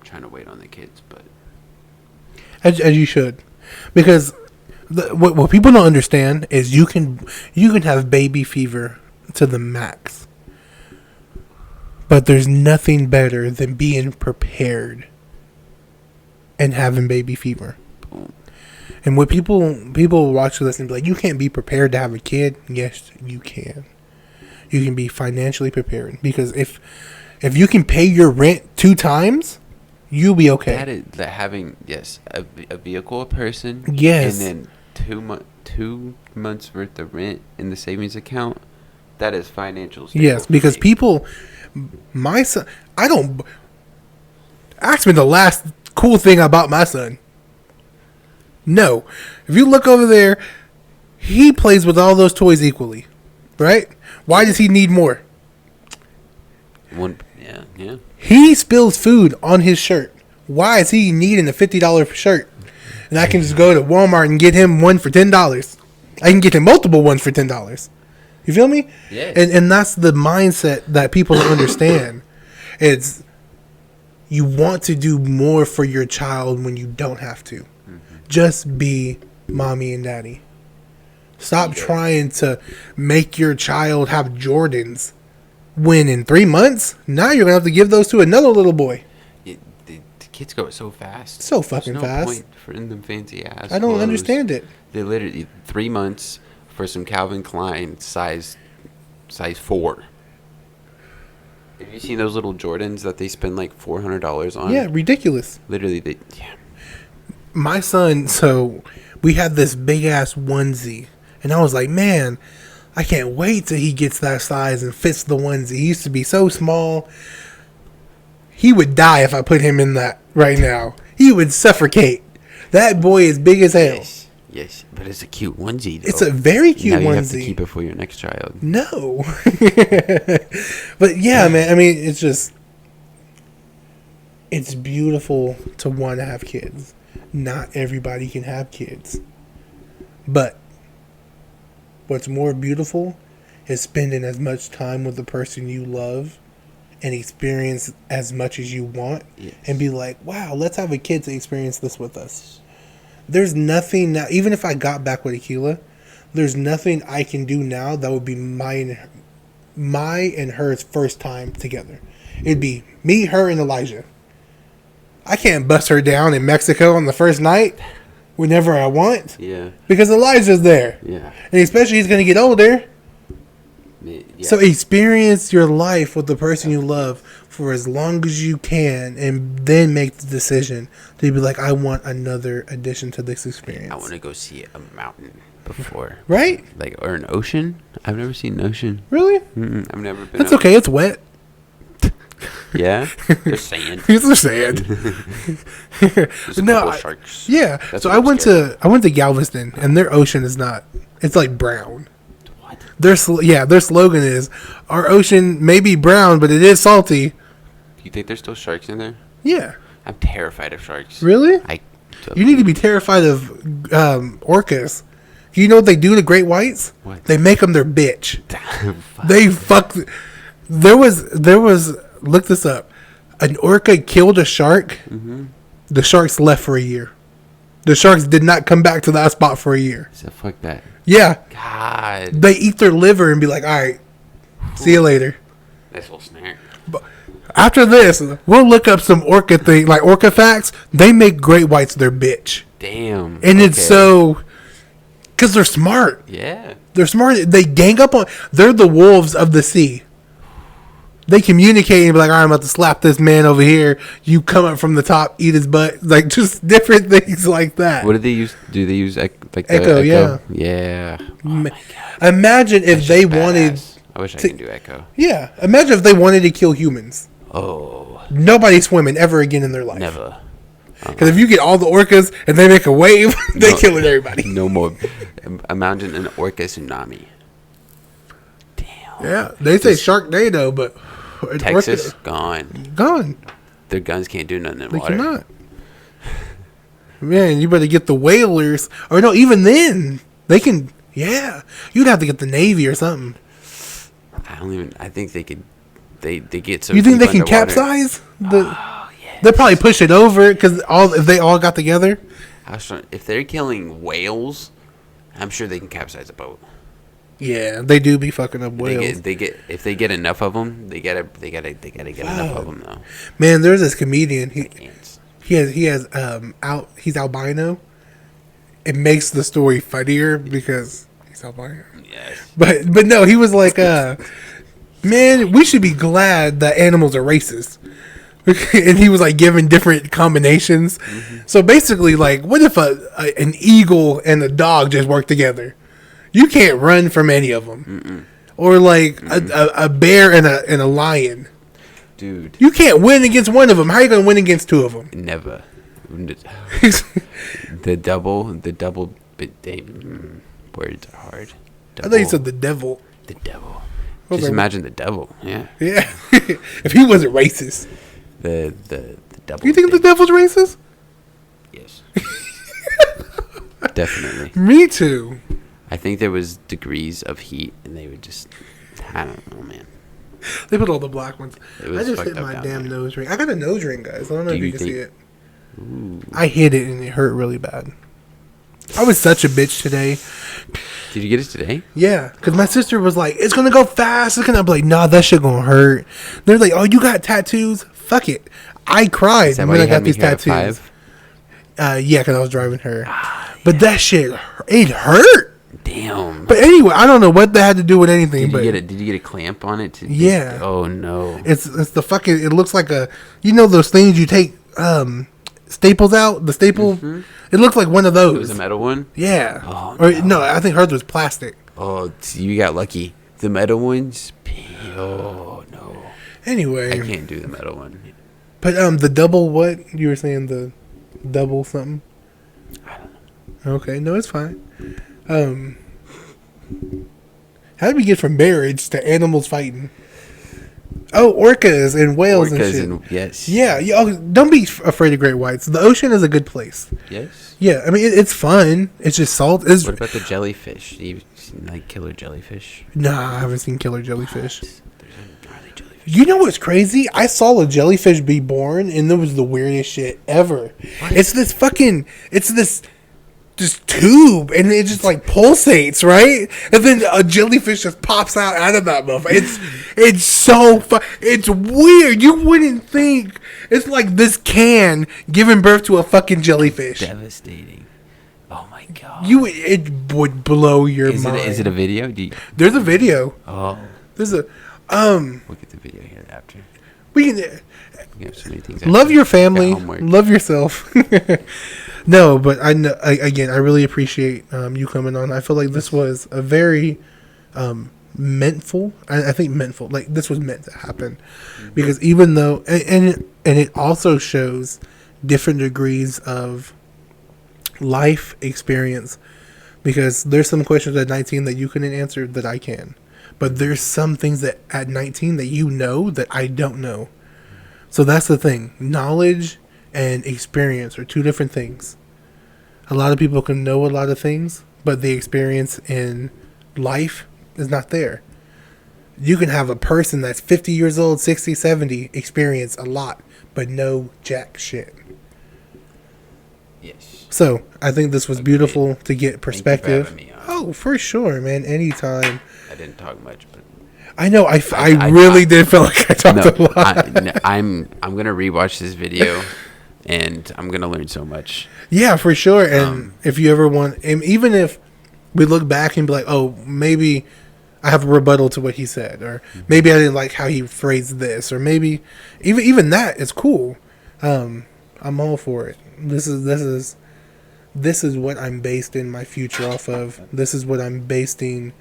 trying to wait on the kids, but as you should, because what people don't understand is you can have baby fever to the max. But there's nothing better than being prepared and having baby fever. And what people watch this and be like, you can't be prepared to have a kid. Yes, you can. You can be financially prepared, because if you can pay your rent 2 times, you'll be okay. That having a vehicle, a person, yes, and then 2 months worth of rent in the savings account. That is financial stability. Yes, because people, my son, I don't ask me the last cool thing about my son. No, if you look over there, he plays with all those toys equally, right? Why does he need more? Yeah. He spills food on his shirt. Why is he needing a $50 shirt? And I can just go to Walmart and get him one for $10. I can get him multiple ones for $10. You feel me? Yeah. And that's the mindset that people don't understand. It's, you want to do more for your child when you don't have to. Mm-hmm. Just be mommy and daddy. Stop trying to make your child have Jordans when in 3 months, now you're going to have to give those to another little boy. The kids go so fast. So fucking There's no fast. point for them fancy ass I don't clothes. understand it. They literally 3 months for some Calvin Klein size 4. Have you seen those little Jordans that they spend like $400 on? Yeah, ridiculous. Literally, My son, so we had this big ass onesie, and I was like, man, I can't wait till he gets that size and fits the onesie. He used to be so small. He would die if I put him in that right now. He would suffocate. That boy is big as hell. Yes, but it's a cute onesie, though. It's a very cute onesie. Now you have to keep it for your next child. No. But yeah, man, I mean, it's just, it's beautiful to want to have kids. Not everybody can have kids. But what's more beautiful is spending as much time with the person you love and experience as much as you want. Yes. And be like, wow, let's have a kid to experience this with us. There's nothing now, even if I got back with Akila, there's nothing I can do now that would be my and her's first time together. It'd be me, her, and Elijah. I can't bust her down in Mexico on the first night whenever I want. Yeah. Because Elijah's there. Yeah. And especially he's going to get older. Yeah. So experience your life with the person you love for as long as you can, and then make the decision to be like, I want another addition to this experience. I want to go see a mountain before. Right? Like, or an ocean. I've never seen an ocean. Really? I've never been. That's okay. It's wet. Yeah? There's sand. There's sand. There's a couple sharks. Yeah. That's so what I I'm went scared to Galveston, and their ocean is not. It's like brown. What? Their slogan is, our ocean may be brown, but it is salty. Do you think there's still sharks in there? Yeah. I'm terrified of sharks. Really? You need to be terrified of orcas. You know what they do to great whites? What? They make them their bitch. They fuck. There was. Look this up. An orca killed a shark. Mm-hmm. The sharks left for a year. The sharks did not come back to that spot for a year. So fuck that. Yeah. God. They eat their liver and be like, all right, see you later. Nice little snack. But after this, we'll look up some orca thing, like orca facts. They make great whites their bitch. Damn. And it's so, because they're smart. Yeah. They're smart. They gang up on, they're the wolves of the sea. They communicate and be like, all right, I'm about to slap this man over here. You come up from the top, eat his butt. Like, just different things like that. What do they use? Do they use Echo? Yeah. Yeah. Oh my God. Imagine if they wanted. I wish I could do Echo. Yeah. Imagine if they wanted to kill humans. Oh. Nobody's swimming ever again in their life. Never. Because if you get all the orcas and they make a wave, they're killing everybody. No more. Imagine an orca tsunami. Damn. Yeah. They say Sharknado, but. Texas, gone. Gone. Their guns can't do nothing in They water. cannot. Man, you better get the whalers. Or no, even then, they can. Yeah, you'd have to get the Navy or something. I think they could. They get so. You think they deep can underwater. capsize? Oh, yes. They'll probably push it over because if they all got together. If they're killing whales, I'm sure they can capsize a boat. Yeah, they do be fucking up They whales. get if they get enough of them, they gotta get enough of them though. Man, there's this comedian. Ants. He's albino. It makes the story funnier because he's albino. Yes. But no, he was like, man, we should be glad that animals are racist. And he was like giving different combinations. So basically, like, what if an eagle and a dog just work together? You can't run from any of them. Or like a bear and a lion. Dude. You can't win against one of them. How are you gonna win against two of them? Never. The double, words are hard. I thought you said the devil. The devil. Okay. Just imagine the devil. Yeah. Yeah. If he wasn't racist. The devil. You think the devil's racist? Yes. Definitely. Me too. I think there was degrees of heat, and they would just. I don't know, man. They put all the black ones. It was I just fucked hit up my down damn there. nose ring. I got a nose ring, guys. I don't know Do if you you can think- see it. Ooh. I hit it and it hurt really bad. I was such a bitch today. Did you get it today? Yeah, because my sister was like, "It's gonna go fast." It's gonna be like, "Nah, that shit gonna hurt." They're like, "Oh, you got tattoos? Fuck it." I cried Is that when why I you had got me these here at tattoos. 5? Yeah, because I was driving her. But that shit, it hurt. Damn. But anyway, I don't know what that had to do with anything. Did but you get a clamp on it? Yeah. Oh no. it's the fucking. It looks like a. You know those things you take staples out. The staple. It looks like one of those. It was a metal one. Yeah. Oh, Or no. no, I think hers was plastic. Oh, you got lucky. The metal ones. Oh no. Anyway, I can't do the metal one. but the double what you were saying, the double something. I don't know. Okay, no, it's fine. How did we get from marriage to animals fighting? Oh, orcas and whales and shit. Yes. Yeah, don't be afraid of great whites. The ocean is a good place. Yes. Yeah, I mean it's fun. It's just salt. It's, What about the jellyfish? Do you seen, like killer jellyfish? nah, I haven't seen killer jellyfish. There's a gnarly jellyfish. You know what's crazy? I saw a jellyfish be born, and it was the weirdest shit ever. It's this fucking, this tube, and it just like pulsates, right? And then a jellyfish just pops out of that motherfucker. It's so it's weird. You wouldn't think it's like this can giving birth to a fucking jellyfish. Devastating. Oh my god. It would blow your mind. Is it a video? There's a video. Oh. There's a We'll get the video here after. we can. We have so many things. Love after. your family. Got homework. Love yourself. No, but I know. I really appreciate you coming on. I feel like this was a very meantful. I think meantful. Like this was meant to happen, because even though and it also shows different degrees of life experience. Because there's some questions at 19 that you couldn't answer that I can, but there's some things that at 19 that you know that I don't know. So that's the thing. Knowledge and experience are two different things. A lot of people can know a lot of things, but the experience in life is not there. You can have a person that's 50 years old, 60, 70, experience a lot, but know jack shit. Yes. So I think this was beautiful to get perspective. Thank you for having me on. Oh, for sure, man. Anytime. I didn't talk much, but I know. I really did feel like I talked a lot. I'm gonna rewatch this video, and I'm gonna learn so much. Yeah, for sure. And if you ever want, and even if we look back and be like, oh, maybe I have a rebuttal to what he said, or maybe I didn't like how he phrased this, or maybe even that is cool. I'm all for it. This is what I'm based in my future off of. This is what I'm basing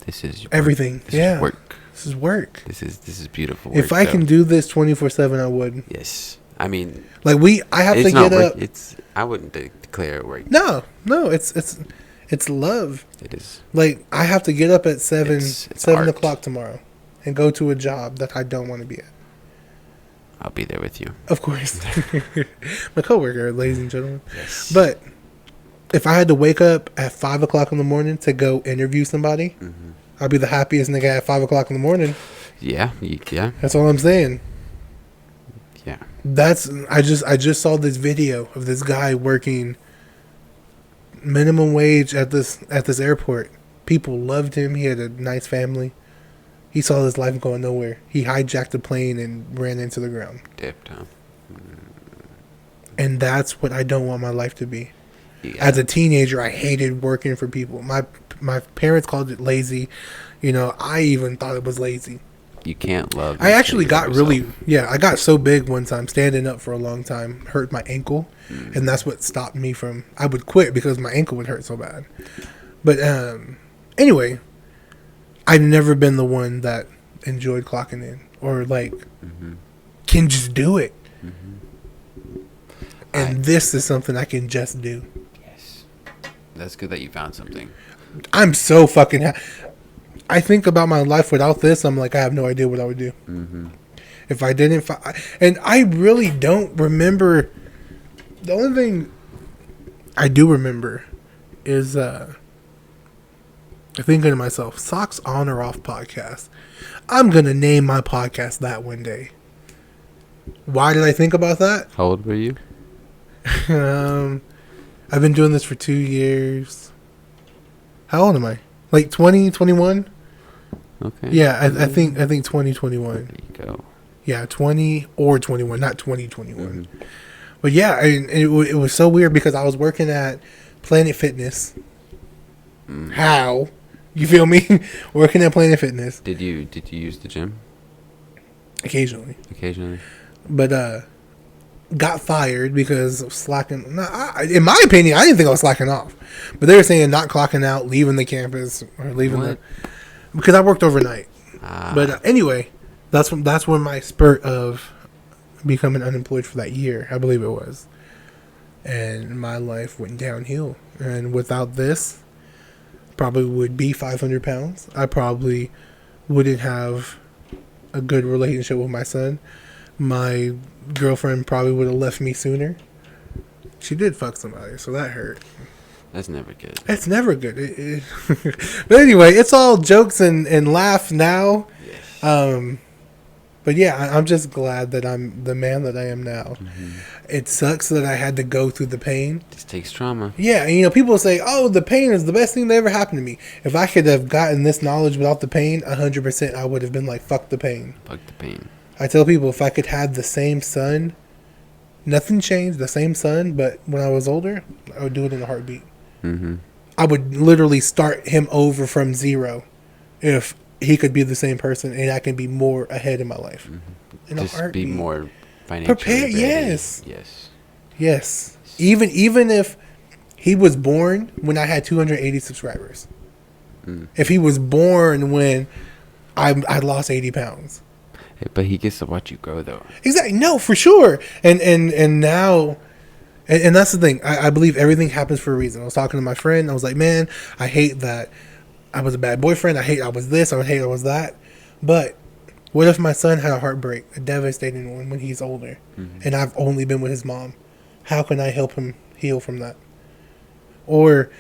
This is everything. This Yeah, is work. this is work. This is beautiful work. If I though. can do this 24/7, I would. Yes. I mean, Like I have it's to not get work. up. I wouldn't declare it work. No, it's love. It is. Like I have to get up at seven It's art. o'clock tomorrow, and go to a job that I don't want to be at. I'll be there with you. Of course, my coworker, ladies and gentlemen. Yes. But if I had to wake up at 5 o'clock in the morning to go interview somebody, I'd be the happiest nigga at 5 o'clock in the morning. Yeah. Yeah. That's all I'm saying. Yeah. I just saw this video of this guy working minimum wage at this airport. People loved him. He had a nice family. He saw his life going nowhere. He hijacked a plane and ran into the ground. Dipped, huh? And that's what I don't want my life to be. Yeah. As a teenager, I hated working for people. My parents called it lazy. You know, I even thought it was lazy. You can't love. I actually got yourself. I got so big one time, standing up for a long time, hurt my ankle. And that's what stopped me from, I would quit because my ankle would hurt so bad. But anyway, I've never been the one that enjoyed clocking in or like can just do it. And this is something I can just do. Yes. That's good that you found something. I'm so fucking I think about my life without this. I'm like, I have no idea what I would do. If I didn't. And I really don't remember. The only thing I do remember is thinking to myself, Socks On or Off podcast. I'm going to name my podcast that one day. Why did I think about that? How old were you? I've been doing this for 2 years. How old am I? Like 20, 21? Okay. Yeah, I think 2021. There you go. Yeah, 20 or 21, not 2021. But yeah, it was so weird because I was working at Planet Fitness. How? You feel me? Working at Planet Fitness. Did you use the gym? Occasionally. But got fired because of slacking. In my opinion, I didn't think I was slacking off. But they were saying not clocking out, leaving the campus, or leaving because I worked overnight. But anyway, that's when my spurt of becoming unemployed for that year, I believe it was. And my life went downhill. And without this, probably would be 500 pounds. I probably wouldn't have a good relationship with my son. My girlfriend probably would have left me sooner. She did fuck somebody, so that hurt. That's never good. It's never good. But anyway, it's all jokes and laughs now. Yes. But yeah, I'm just glad that I'm the man that I am now. It sucks that I had to go through the pain. This takes trauma. Yeah, and people say, oh, the pain is the best thing that ever happened to me. If I could have gotten this knowledge without the pain, 100% I would have been like, fuck the pain. Fuck the pain. I tell people if I could have the same son, nothing changed, the same son, but when I was older, I would do it in a heartbeat. I would literally start him over from zero if he could be the same person and I can be more ahead in my life. In Just a heartbeat. be more financially prepared. ready. Yes. Even if he was born when I had 280 subscribers. If he was born when I lost 80 pounds. Hey, but he gets to watch you grow, though. Exactly. No, for sure. And now, and that's the thing. I believe everything happens for a reason. I was talking to my friend. I was like, man, I hate that I was a bad boyfriend. I hate I was this. I hate I was that. But what if my son had a heartbreak, a devastating one when he's older, and I've only been with his mom? How can I help him heal from that? Or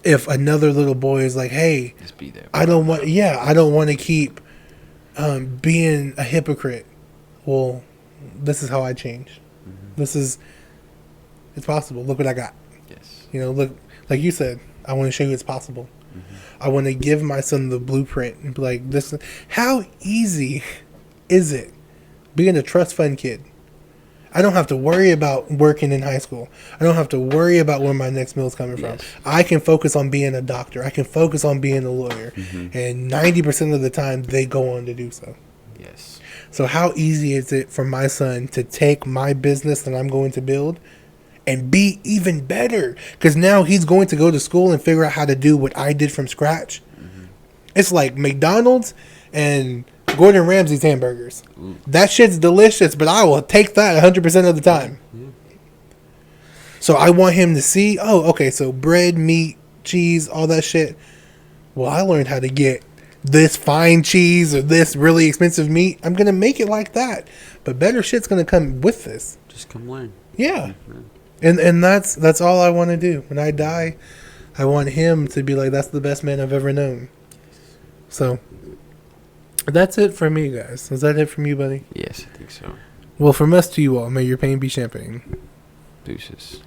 if another little boy is like, hey, just be there. I don't want to keep being a hypocrite. Well, this is how I change. It's possible. Look what I got. Yes. Look, like you said, I want to show you it's possible. I want to give my son the blueprint and be like, this. How easy is it being a trust fund kid? I don't have to worry about working in high school. I don't have to worry about where my next meal is coming from. I can focus on being a doctor. I can focus on being a lawyer. And 90% of the time, they go on to do so. Yes. So how easy is it for my son to take my business that I'm going to build and be even better? Because now he's going to go to school and figure out how to do what I did from scratch. It's like McDonald's and Gordon Ramsay's hamburgers. That shit's delicious, but I will take that 100% of the time. So I want him to see, oh, okay, so bread, meat, cheese, all that shit. Well, I learned how to get this fine cheese or this really expensive meat. I'm going to make it like that. But better shit's going to come with this. Just come learn. Yeah. And that's all I want to do. When I die, I want him to be like, that's the best man I've ever known. So that's it for me, guys. Is that it from you, buddy? Yes, I think so. Well, from us to you all, may your pain be champagne. Deuces.